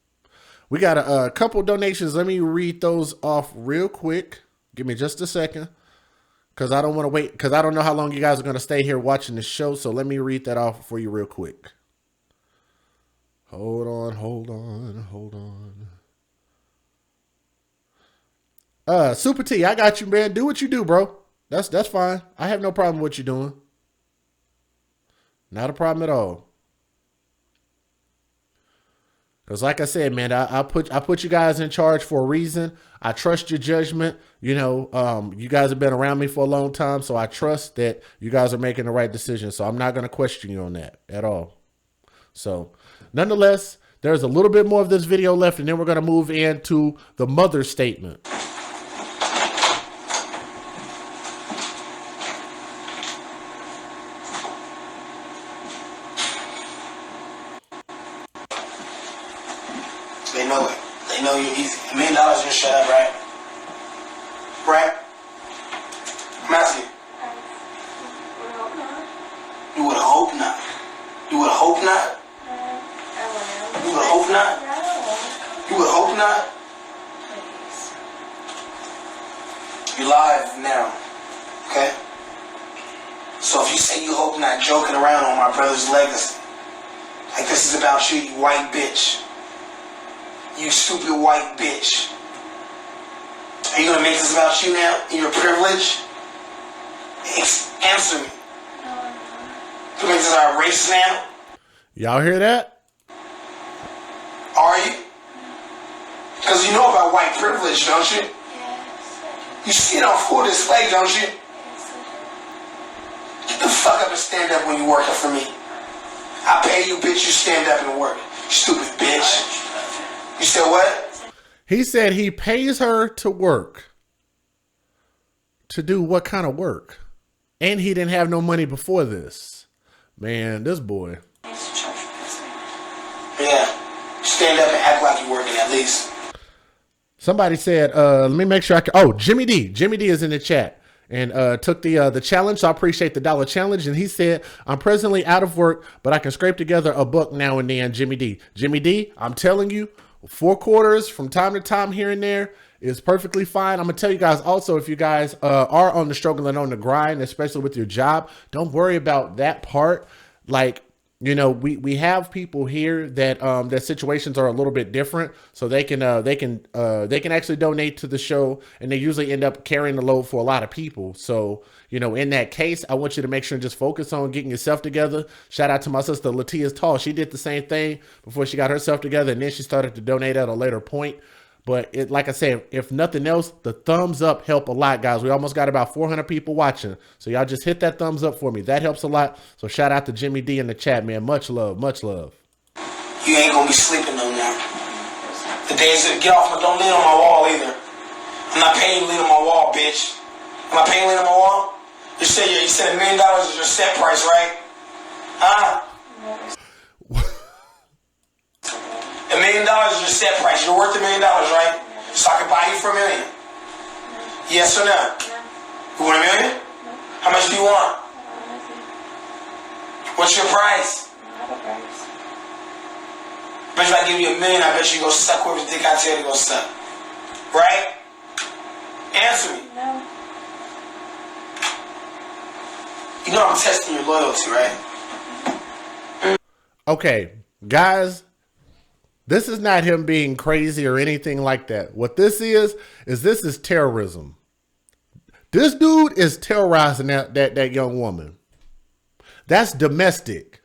We got a couple donations. Let me read those off real quick. Give me just a second, because I don't want to wait, because I don't know how long you guys are going to stay here watching the show. So let me read that off for you real quick. Hold on, hold on, hold on. Super T, I got you, man. Do what you do, bro. That's fine. I have no problem with what you're doing. Not a problem at all. Because like I said, man, I put you guys in charge for a reason. I trust your judgment. You know, you guys have been around me for a long time, so I trust that you guys are making the right decision. So I'm not going to question you on that at all. So nonetheless, there's a little bit more of this video left, and then we're going to move into the mother statement. They know it. They know you're easy. $1 million, you shut up, right? Right? I'm asking you. You would hope not. You would hope not? You would hope not? You would hope not? You're live now. Okay? So if you say you hope not, joking around on my brother's legacy, like this is about you, you white bitch. You stupid white bitch. Are you gonna make this about you now? And your privilege? Answer me. You make this our race now? Y'all hear that? Are you? Because you know about white privilege, don't you? You see it on full display, don't you? Get the fuck up and stand up when you working for me. I pay you, bitch, you stand up and work. You stupid bitch. You said what? He said he pays her to work. To do what kind of work? And he didn't have no money before this. Man, this boy. Yeah. Stand up and act like you're working at least. Somebody said, let me make sure I can. Oh, Jimmy D. Jimmy D is in the chat and took the challenge. So I appreciate the $1 challenge. And he said, I'm presently out of work, but I can scrape together a buck now and then, Jimmy D. Jimmy D, I'm telling you, 4 quarters from time to time here and there is perfectly fine. I'm going to tell you guys also, if you guys are on the struggle and on the grind, especially with your job, don't worry about that part. Like, you know, we have people here that that situations are a little bit different, so they can actually donate to the show, and they usually end up carrying the load for a lot of people. So, you know, in that case, I want you to make sure and just focus on getting yourself together. Shout out to my sister Latia's Tall. She did the same thing before she got herself together, and then she started to donate at a later point. But like I said, if nothing else, the thumbs up help a lot, guys. We almost got about 400 people watching. So y'all just hit that thumbs up for me. That helps a lot. So shout out to Jimmy D in the chat, man. Much love, much love. You ain't gonna be sleeping no more. The days that get off, don't lean on my wall either. I'm not paying you to lean on my wall, bitch. Am I paying you to lean on my wall? You said $1 million is your set price, right? Huh? $1 million is your set price. You're worth $1 million, right? So I can buy you for $1 million. Yes or no? You want $1 million? How much do you want? What's your price? Bet you I give you $1 million, I bet you go suck whoever dick I tell you to go suck. Right? Answer me. No. You know I'm testing your loyalty, right? Okay, guys. This is not him being crazy or anything like that. What this is terrorism. This dude is terrorizing that young woman. That's domestic.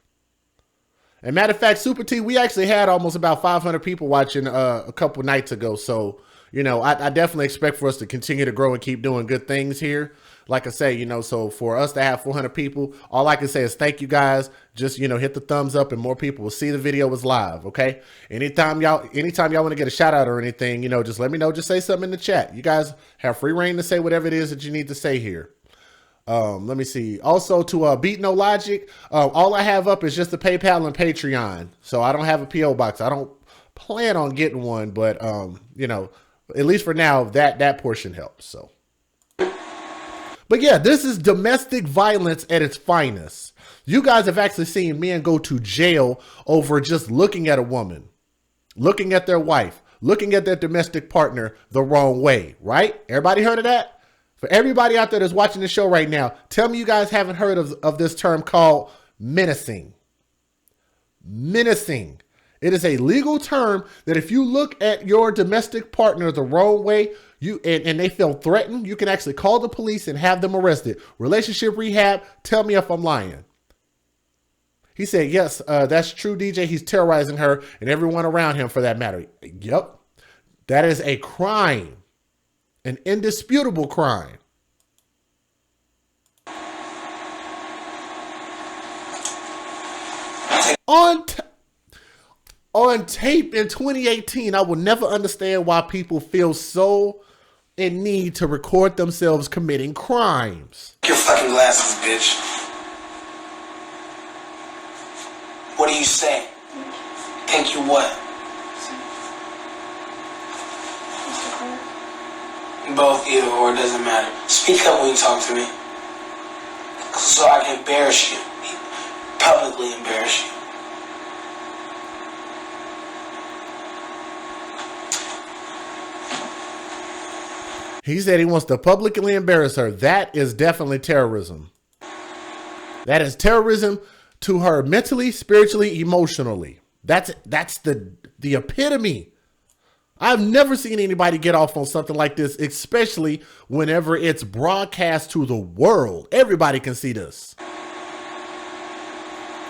And matter of fact, Super T, we actually had almost about 500 people watching a couple nights ago. So, you know, I definitely expect for us to continue to grow and keep doing good things here. Like I say, you know, so for us to have 400 people, all I can say is thank you guys. Just, you know, hit the thumbs up and more people will see the video was live. Okay. Anytime y'all want to get a shout out or anything, you know, just let me know. Just say something in the chat. You guys have free reign to say whatever it is that you need to say here. Let me see. Also to Beat No Logic, all I have up is just the PayPal and Patreon. So I don't have a PO box. I don't plan on getting one, but you know, at least for now, that portion helps. So. But yeah, this is domestic violence at its finest. You guys have actually seen men go to jail over just looking at a woman, looking at their wife, looking at their domestic partner the wrong way, right? Everybody heard of that? For everybody out there that's watching the show right now, tell me you guys haven't heard of this term called menacing. Menacing. It is a legal term that if you look at your domestic partner the wrong way, and they feel threatened, you can actually call the police and have them arrested. Relationship rehab, tell me if I'm lying. He said, yes, that's true, DJ. He's terrorizing her and everyone around him for that matter. Yep. That is a crime, an indisputable crime. On tape in 2018, I will never understand why people feel so in need to record themselves committing crimes. Your fucking glasses, bitch. What do you say? Think you what? Both, either or, it doesn't matter. Speak up when you talk to me. So I can embarrass you. Publicly embarrass you. He said he wants to publicly embarrass her. That is definitely terrorism. That is terrorism to her mentally, spiritually, emotionally. That's the epitome. I've never seen anybody get off on something like this, especially whenever it's broadcast to the world. Everybody can see this.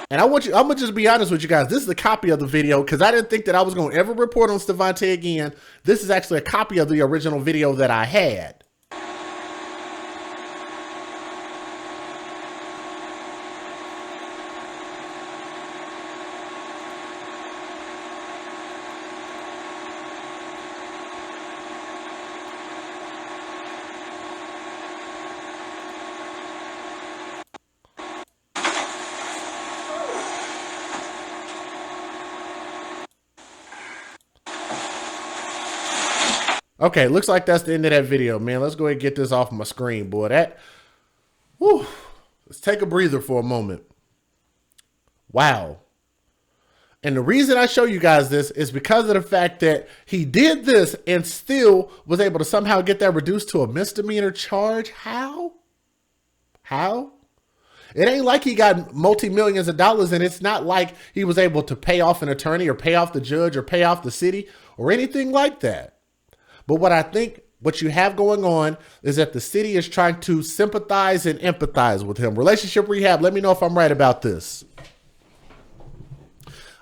And I'm gonna just be honest with you guys. This is a copy of the video because I didn't think that I was gonna ever report on Stevante again. This is actually a copy of the original video that I had. Okay, looks like that's the end of that video, man. Let's go ahead and get this off my screen, boy. Let's take a breather for a moment. Wow. And the reason I show you guys this is because of the fact that he did this and still was able to somehow get that reduced to a misdemeanor charge. How? It ain't like he got multi-millions of dollars, and it's not like he was able to pay off an attorney or pay off the judge or pay off the city or anything like that. But what I think what you have going on is that the city is trying to sympathize and empathize with him. Relationship rehab, let me know if I'm right about this.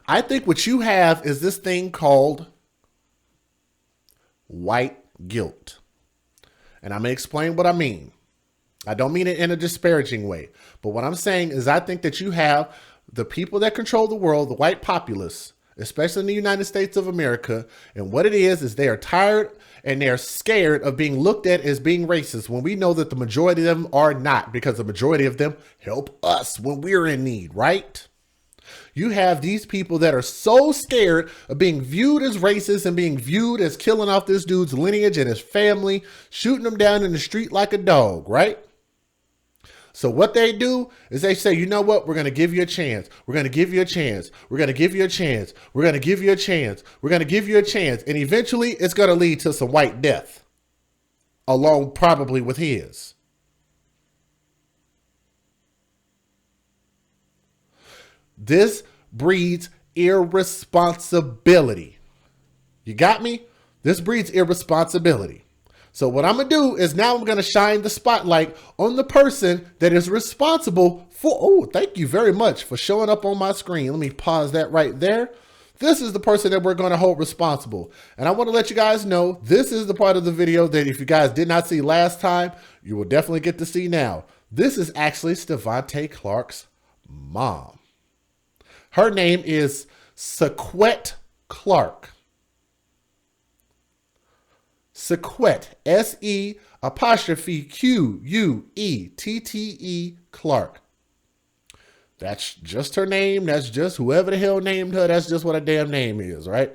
I think what you have is this thing called white guilt. And I'm going to explain what I mean. I don't mean it in a disparaging way. But what I'm saying is I think that you have the people that control the world, the white populace, especially in the United States of America. And what it is they are tired and they're scared of being looked at as being racist when we know that the majority of them are not, because the majority of them help us when we're in need, right? You have these people that are so scared of being viewed as racist and being viewed as killing off this dude's lineage and his family, shooting him down in the street like a dog, right? So what they do is they say, you know what? We're going to give you a chance. We're going to give you a chance. We're going to give you a chance. We're going to give you a chance. We're going to give you a chance. And eventually it's going to lead to some white death, along probably with his. This breeds irresponsibility. You got me? This breeds irresponsibility. So what I'm going to do is now I'm going to shine the spotlight on the person that is responsible for, oh, thank you very much for showing up on my screen. Let me pause that right there. This is the person that we're going to hold responsible. And I want to let you guys know, this is the part of the video that if you guys did not see last time, you will definitely get to see now. This is actually Stevante Clark's mom. Her name is Sequette Clark. Sequette, S-E'_Quette Clark. That's just her name. That's just whoever the hell named her. That's just what her damn name is, right?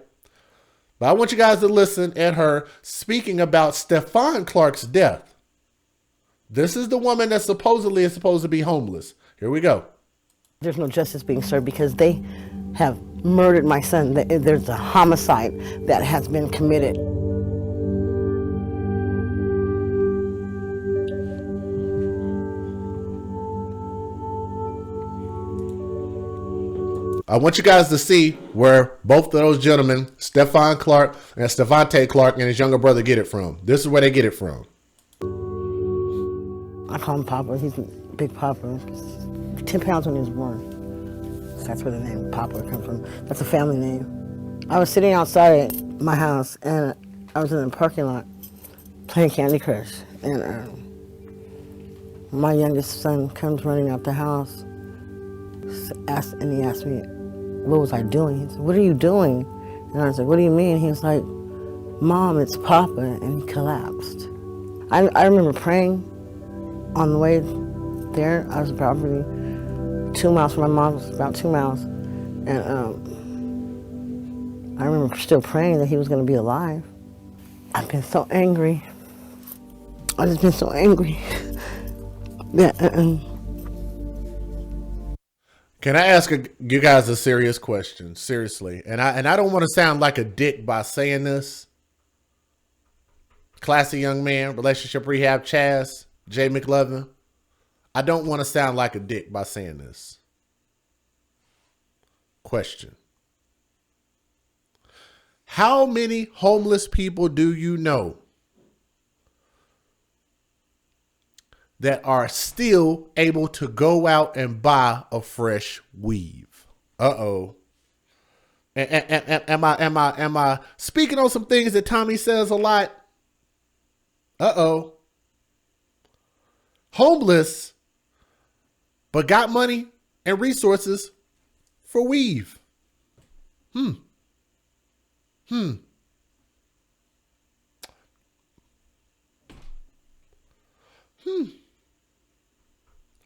But I want you guys to listen at her speaking about Stevante Clark's death. This is the woman that supposedly is supposed to be homeless. Here we go. There's no justice being served because they have murdered my son. There's a homicide that has been committed. I want you guys to see where both of those gentlemen, Stefan Clark and Stevante Clark and his younger brother, get it from. This is where they get it from. I call him Papa. He's Big Papa. 10 pounds when he was born. So that's where the name Papa comes from. That's a family name. I was sitting outside my house, and I was in the parking lot playing Candy Crush. And my youngest son comes running out the house, and he asked me, what was I doing? He said, what are you doing? And I was like, what do you mean? He was like, Mom, it's Papa, and he collapsed. I remember praying on the way there. I was probably 2 miles from my mom's, about 2 miles. And I remember still praying that he was going to be alive. I've been so angry. I've just been so angry. Yeah. Can I ask you guys a serious question? Seriously. And I don't want to sound like a dick by saying this. Classy young man, relationship rehab, Chaz, Jay McLovin. I don't want to sound like a dick by saying this. Question. How many homeless people do you know that are still able to go out and buy a fresh weave? Uh-oh. Am I speaking on some things that Tommy says a lot? Uh-oh. Homeless, but got money and resources for weave.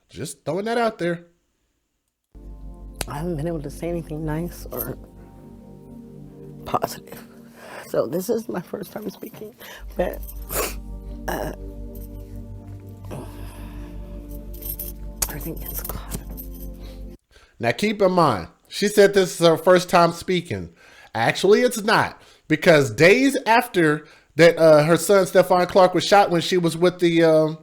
Just throwing that out there. I haven't been able to say anything nice or positive. So this is my first time speaking, but everything is God. Now keep in mind, she said this is her first time speaking. Actually, it's not, because days after that, her son Stefan Clark was shot when she was with the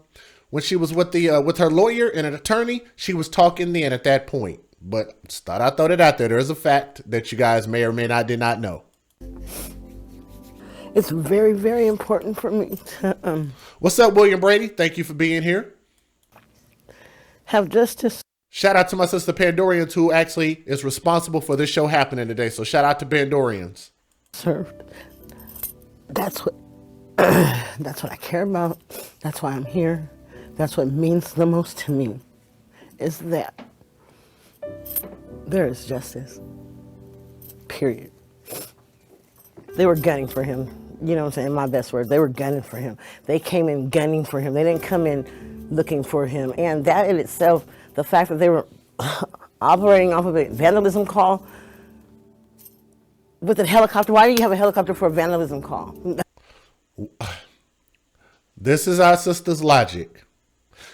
with her lawyer and an attorney. She was talking then at that point. But just thought I'd throw it out there. There is a fact that you guys may or may not did not know. It's very, very important for me to What's up, William Brady? Thank you for being here. have justice. Shout out to my sister Pandorians, who actually is responsible for this show happening today. So shout out to Pandorians. Served. That's what I care about. That's why I'm here. That's what means the most to me, is that there is justice. Period. They were gunning for him. You know what I'm saying? In my best words, they were gunning for him. They came in gunning for him. They didn't come in looking for him. And that in itself, the fact that they were operating off of a vandalism call with a helicopter. Why do you have a helicopter for a vandalism call? This is our sister's logic.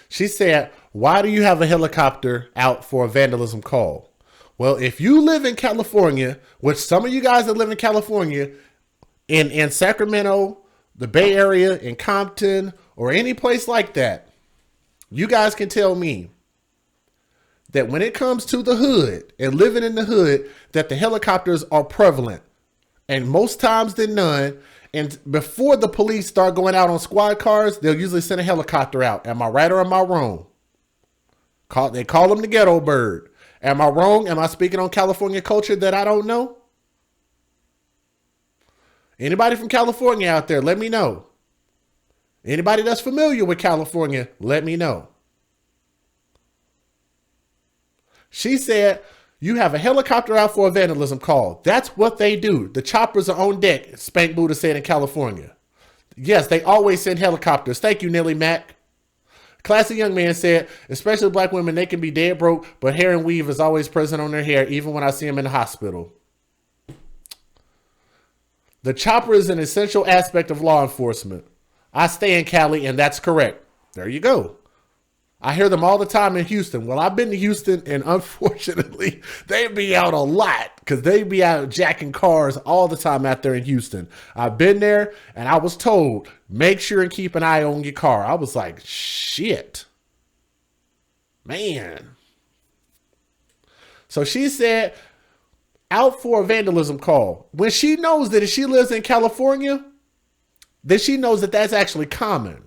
She said, why do you have a helicopter out for a vandalism call? Well, if you live in California, which some of you guys that live in California, in Sacramento, the Bay Area, in Compton, or any place like that, you guys can tell me that when it comes to the hood and living in the hood, that the helicopters are prevalent. And most times than none, and before the police start going out on squad cars, they'll usually send a helicopter out. Am I right or am I wrong? They call them the ghetto bird. Am I wrong? Am I speaking on California culture that I don't know? Anybody from California out there, let me know. Anybody that's familiar with California, let me know. She said, you have a helicopter out for a vandalism call. That's what they do. The choppers are on deck, Spank Buddha said in California. Yes, they always send helicopters. Thank you, Nelly Mack. Classy young man said, especially black women, they can be dead broke, but hair and weave is always present on their hair, even when I see them in the hospital. The chopper is an essential aspect of law enforcement. I stay in Cali, and that's correct. There you go. I hear them all the time in Houston. Well, I've been to Houston, and unfortunately, they be out a lot because they be out jacking cars all the time out there in Houston. I've been there, and I was told, make sure and keep an eye on your car. I was like, shit. Man. So she said, out for a vandalism call when she knows that if she lives in California, then she knows that that's actually common.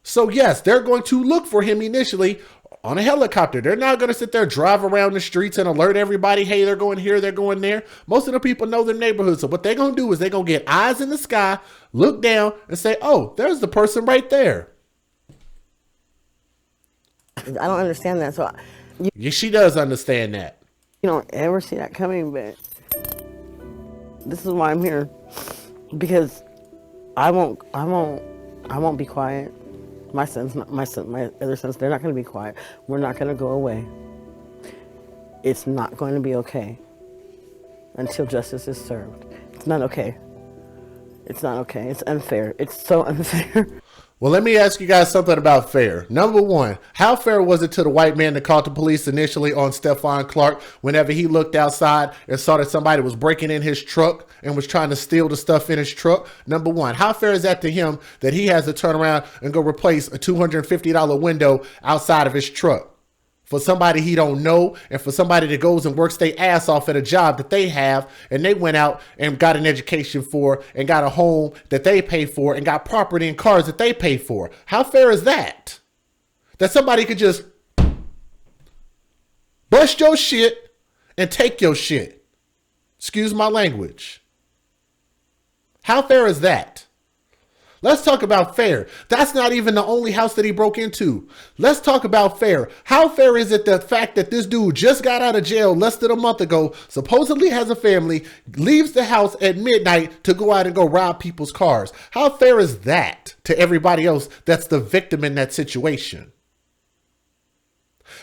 So yes, they're going to look for him initially on a helicopter. They're not going to sit there, drive around the streets and alert everybody, hey, they're going here, they're going there. Most of the people know their neighborhood. So what they're going to do is they're going to get eyes in the sky, look down and say, oh, there's the person right there. I don't understand that. So Yeah, she does understand that. you don't ever see that coming, but this is why I'm here. Because I won't be quiet. My other sons, they're not going to be quiet. We're not going to go away. It's not going to be okay until justice is served. It's not okay. It's not okay. It's unfair. It's so unfair. Well, let me ask you guys something about fair. Number one, how fair was it to the white man that called the police initially on Stevante Clark whenever he looked outside and saw that somebody was breaking in his truck and was trying to steal the stuff in his truck? Number one, how fair is that to him that he has to turn around and go replace a $250 window outside of his truck? For somebody he don't know, and for somebody that goes and works their ass off at a job that they have, and they went out and got an education for, and got a home that they pay for, and got property and cars that they pay for. How fair is that? That somebody could just bust your shit and take your shit. Excuse my language. How fair is that? Let's talk about fair. That's not even the only house that he broke into. Let's talk about fair. How fair is it the fact that this dude just got out of jail less than a month ago, supposedly has a family, leaves the house at midnight to go out and go rob people's cars? How fair is that to everybody else that's the victim in that situation?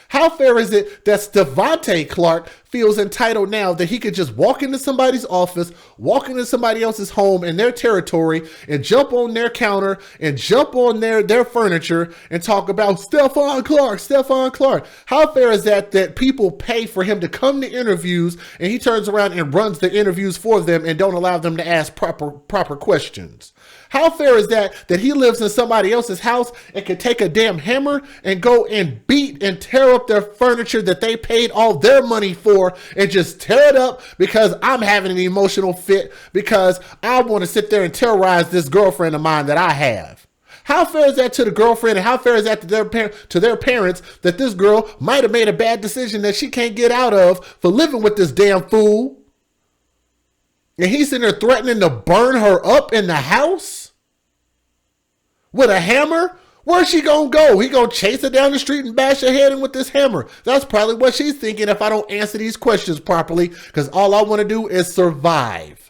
How fair is it that Stevante Clark feels entitled now that he could just walk into somebody's office, walk into somebody else's home in their territory and jump on their counter and jump on their furniture and talk about Stevante Clark, Stevante Clark? How fair is that people pay for him to come to interviews and he turns around and runs the interviews for them and don't allow them to ask proper questions? How fair is that he lives in somebody else's house and can take a damn hammer and go and beat and tear up their furniture that they paid all their money for and just tear it up because I'm having an emotional fit because I want to sit there and terrorize this girlfriend of mine that I have? How fair is that to the girlfriend, and how fair is that to their parents that this girl might have made a bad decision that she can't get out of for living with this damn fool? And he's in there threatening to burn her up in the house with a hammer? Where's she gonna go? He gonna chase her down the street and bash her head in with this hammer? That's probably what she's thinking if I don't answer these questions properly, because all I want to do is survive.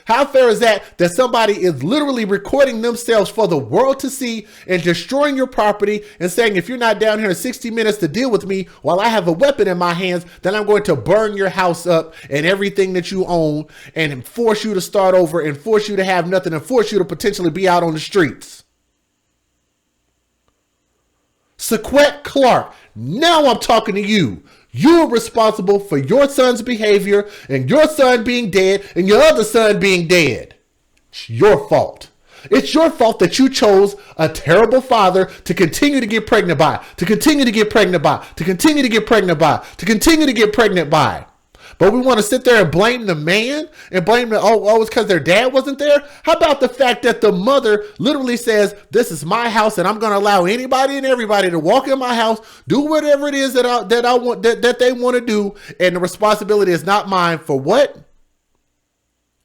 How fair is that somebody is literally recording themselves for the world to see and destroying your property and saying, if you're not down here in 60 minutes to deal with me while I have a weapon in my hands, then I'm going to burn your house up and everything that you own and force you to start over and force you to have nothing and force you to potentially be out on the streets? Sequette Clark, now I'm talking to you. You're responsible for your son's behavior and your son being dead and your other son being dead. It's your fault. It's your fault that you chose a terrible father to continue to get pregnant by, to continue to get pregnant by, to continue to get pregnant by, to continue to get pregnant by. But we want to sit there and blame the man and blame it's because their dad wasn't there. How about the fact that the mother literally says, this is my house and I'm going to allow anybody and everybody to walk in my house, do whatever it is that they want to do. And the responsibility is not mine for what?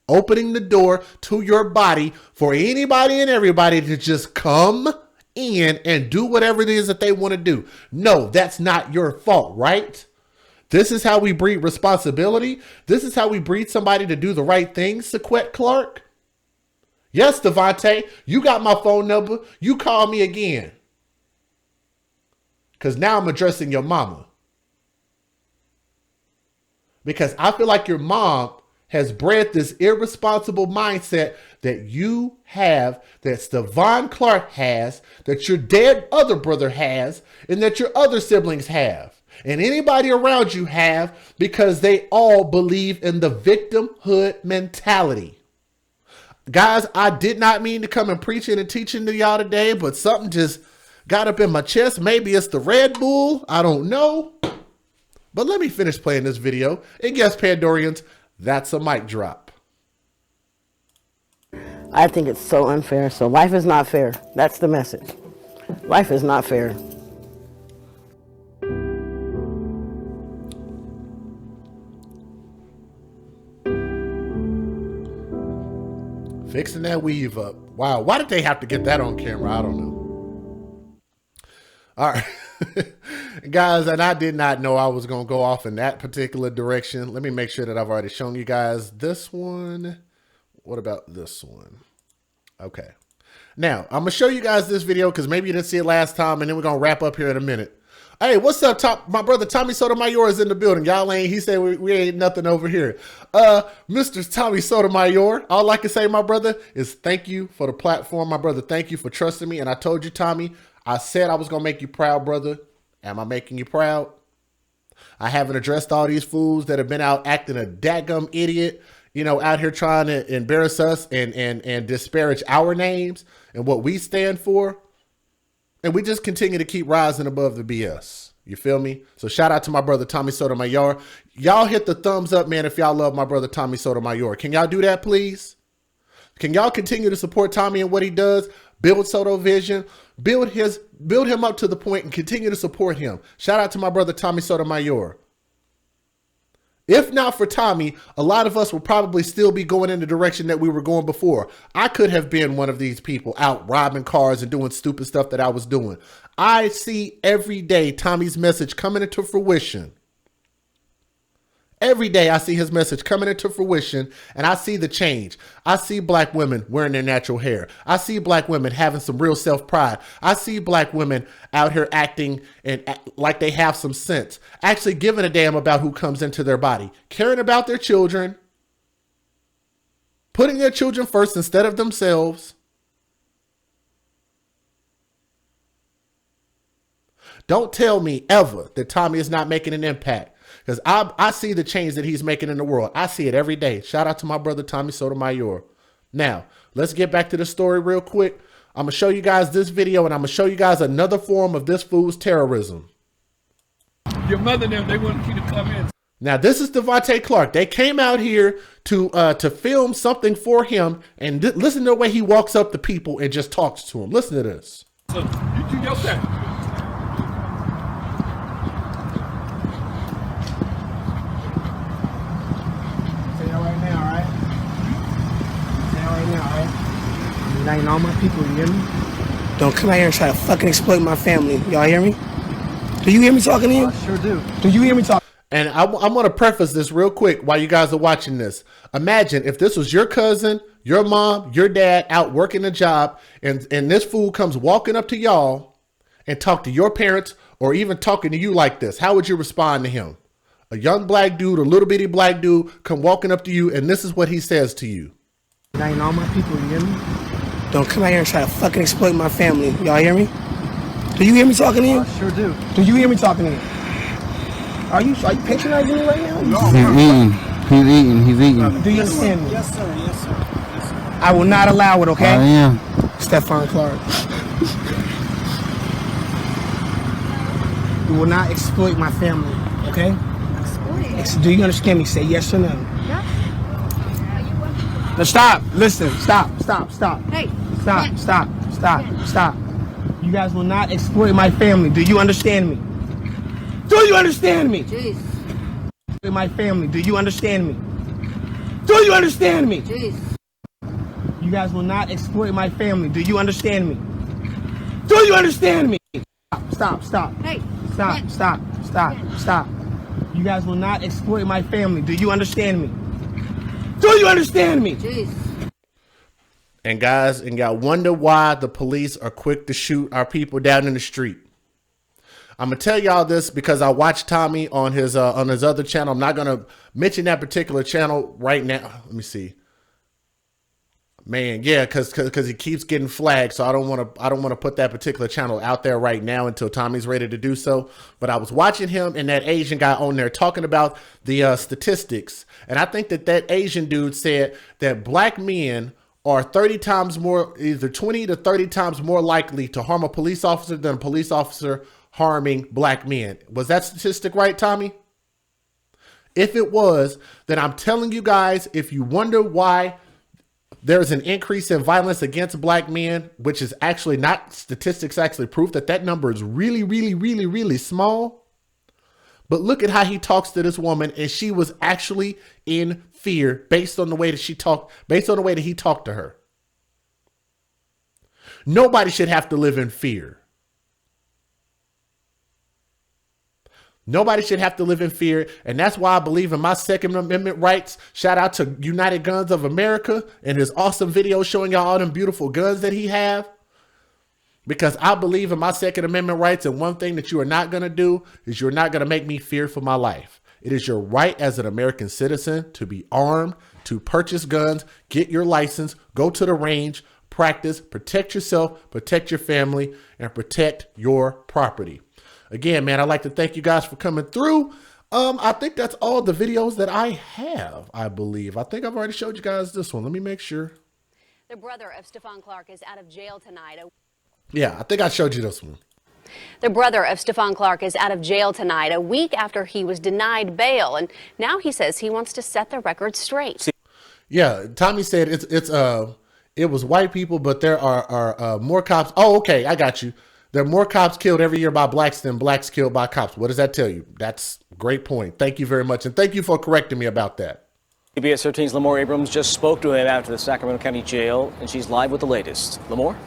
Opening the door to your body for anybody and everybody to just come in and do whatever it is that they want to do. No, that's not your fault, right? This is how we breed responsibility. This is how we breed somebody to do the right thing, Sequette Clark. Yes, Stevante, you got my phone number. You call me again. Because now I'm addressing your mama. Because I feel like your mom has bred this irresponsible mindset that you have, that Stevante Clark has, that your dead other brother has, and that your other siblings have. And anybody around you have, because they all believe in the victimhood mentality. Guys, I did not mean to come and preaching and teaching to y'all today, but something just got up in my chest. Maybe it's the Red Bull. I don't know. But let me finish playing this video. And yes, Pandorians, that's a mic drop. I think it's so unfair. So life is not fair. That's the message. Life is not fair. Fixing that weave up. Wow, why did they have to get that on camera? I don't know. All right. Guys, and I did not know I was going to go off in that particular direction. Let me make sure that I've already shown you guys this one. What about this one? Okay. Now, I'm going to show you guys this video because maybe you didn't see it last time, and then we're going to wrap up here in a minute. Hey, what's up, my brother Tommy Sotomayor is in the building. Y'all ain't, he said we ain't nothing over here. Mr. Tommy Sotomayor, all I can say, my brother, is thank you for the platform, my brother. Thank you for trusting me. And I told you, Tommy, I said I was going to make you proud, brother. Am I making you proud? I haven't addressed all these fools that have been out acting a dadgum idiot, you know, out here trying to embarrass us and disparage our names and what we stand for. And we just continue to keep rising above the BS. You feel me? So shout out to my brother, Tommy Sotomayor. Y'all hit the thumbs up, man, if y'all love my brother, Tommy Sotomayor. Can y'all do that, please? Can y'all continue to support Tommy and what he does? Build Soto Vision, build him up to the point and continue to support him. Shout out to my brother, Tommy Sotomayor. If not for Tommy, a lot of us will probably still be going in the direction that we were going before. I could have been one of these people out robbing cars and doing stupid stuff that I was doing. I see every day Tommy's message coming into fruition. Every day I see his message coming into fruition and I see the change. I see black women wearing their natural hair. I see black women having some real self-pride. I see black women out here acting like they have some sense, actually giving a damn about who comes into their body, caring about their children, putting their children first instead of themselves. Don't tell me ever that Tommy is not making an impact. Because I see the change that he's making in the world. I see it every day. Shout out to my brother, Tommy Sotomayor. Now, let's get back to the story real quick. I'm going to show you guys this video, and I'm going to show you guys another form of this fool's terrorism. Your mother and them, they wanted you to come in. Now, this is Stevante Clark. They came out here to film something for him, and listen to the way he walks up to people and just talks to them. Listen to this. So, you do your thing. Uniting all my people, you hear me? Don't come out here and try to fucking exploit my family. Y'all hear me? Do you hear me talking to you? I sure do. Do you hear me talking? And I'm going to preface this real quick while you guys are watching this. Imagine if this was your cousin, your mom, your dad out working a job, and this fool comes walking up to y'all and talk to your parents or even talking to you like this. How would you respond to him? A young black dude, a little bitty black dude come walking up to you, and this is what he says to you. Uniting all my people, you hear me? Don't come out here and try to fucking exploit my family. Y'all hear me? Do you hear me talking to you? I sure do. Do you hear me talking to you? Are you patronizing me right now? No, He's eating. Do you understand me? Yes, sir. Yes, sir. Yes, sir. I will not allow it, okay? I am. Stevante Clark. You will not exploit my family, okay? Exploit? Do you understand me? Say yes or no. Yeah. Now stop. Listen. Stop. Hey. Stop. You guys will not exploit my family. Do you understand me? Do you understand me? Jeez. My family. Do you understand me? Do you understand me? Jeez. You guys will not exploit my family. Do you understand me? Do you understand me? Stop. Hey. Stop. You guys will not exploit my family. Do you understand me? Do you understand me? Jeez. And guys, and y'all wonder why the police are quick to shoot our people down in the street. I'm gonna tell y'all this because I watched Tommy on his other channel. I'm not gonna mention that particular channel right now. Let me see. Man, yeah, because he keeps getting flagged, so I don't want to put that particular channel out there right now until Tommy's ready to do so. But I was watching him and that Asian guy on there talking about the statistics, and I think that Asian dude said that black men are 30 times more, either 20 to 30 times more likely to harm a police officer than a police officer harming black men. Was that statistic right, Tommy? If it was, then I'm telling you guys, if you wonder why there's an increase in violence against black men, which is actually not statistics, actually proof that number is really, really, really, really small. But look at how he talks to this woman, and she was actually in fear based on the way that she talked, based on the way that he talked to her. Nobody should have to live in fear. Nobody should have to live in fear, and that's why I believe in my Second Amendment rights. Shout out to United Guns of America and his awesome video showing y'all all them beautiful guns that he have. Because I believe in my Second Amendment rights, and one thing that you are not going to do is you're not going to make me fear for my life. It is your right as an American citizen to be armed, to purchase guns, get your license, go to the range, practice, protect yourself, protect your family, and protect your property. Again, man, I'd like to thank you guys for coming through. I think that's all the videos that I have, I believe. I think I've already showed you guys this one. Let me make sure. The brother of Stevante Clark is out of jail tonight. Yeah, I think I showed you this one. The brother of Stevante Clark is out of jail tonight, a week after he was denied bail. And now he says he wants to set the record straight. Yeah, Tommy said it was white people, but there are more cops. Oh, okay, I got you. There are more cops killed every year by blacks than blacks killed by cops. What does that tell you? That's a great point. Thank you very much. And thank you for correcting me about that. CBS 13's Lamore Abrams just spoke to him after the Sacramento County Jail, and she's live with the latest. Lamore?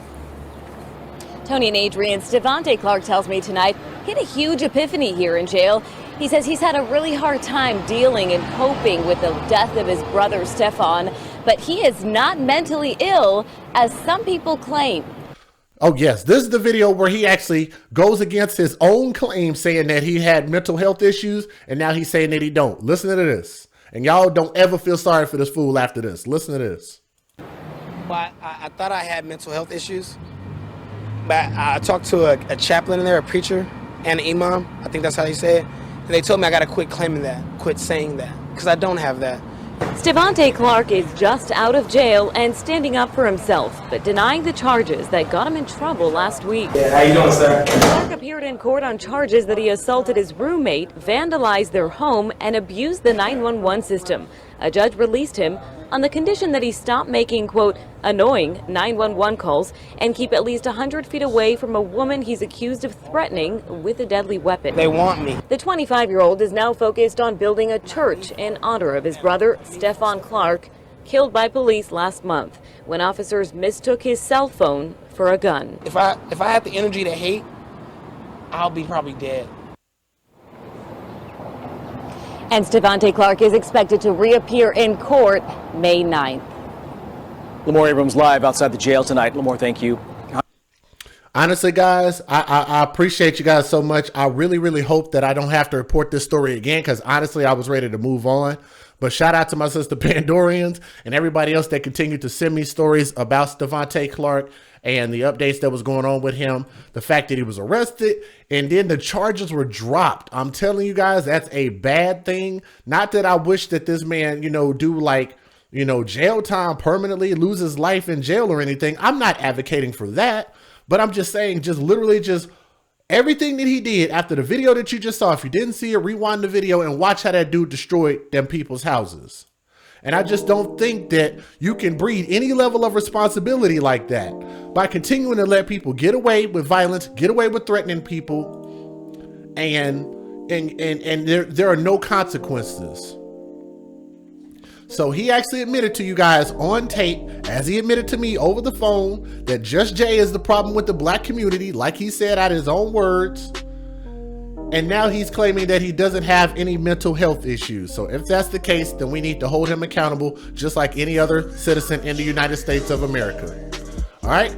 Tony and Adrian, Stevante Clark tells me tonight he had a huge epiphany here in jail. He says he's had a really hard time dealing and coping with the death of his brother Stefan, but he is not mentally ill, as some people claim. Oh, yes. This is the video where he actually goes against his own claim, saying that he had mental health issues, and now he's saying that he don't. Listen to this. And y'all don't ever feel sorry for this fool after this. Listen to this. Well, I thought I had mental health issues, but I talked to a chaplain in there, a preacher, and an imam. I think that's how you say it. And they told me I got to quit claiming that, quit saying that, because I don't have that. Stevante Clark is just out of jail and standing up for himself, but denying the charges that got him in trouble last week. Yeah, how you doing, sir? Clark appeared in court on charges that he assaulted his roommate, vandalized their home, and abused the 911 system. A judge released him on the condition that he stop making, quote, annoying 911 calls and keep at least 100 feet away from a woman he's accused of threatening with a deadly weapon. They want me. The 25-year-old is now focused on building a church in honor of his brother, Stefante Clark, killed by police last month when officers mistook his cell phone for a gun. If I had the energy to hate, I'll be probably dead. And Stevante Clark is expected to reappear in court May 9th. Lamore Abrams live outside the jail tonight. Lamore, thank you. Honestly, guys, I appreciate you guys so much. I really, really hope that I don't have to report this story again, because honestly, I was ready to move on. But shout out to my sister Pandorians and everybody else that continued to send me stories about Stevante Clark and the updates that was going on with him, the fact that he was arrested, and then the charges were dropped. I'm telling you guys, that's a bad thing. Not that I wish that this man, do like, jail time permanently, lose his life in jail or anything. I'm not advocating for that, but I'm just saying, just literally just everything that he did after the video that you just saw. If you didn't see it, rewind the video and watch how that dude destroyed them people's houses. And I just don't think that you can breed any level of responsibility like that by continuing to let people get away with violence, get away with threatening people, and there are no consequences. So he actually admitted to you guys on tape, as he admitted to me over the phone, that Just Jay is the problem with the black community, like he said out of his own words. And now he's claiming that he doesn't have any mental health issues. So if that's the case, then we need to hold him accountable just like any other citizen in the United States of America. All right.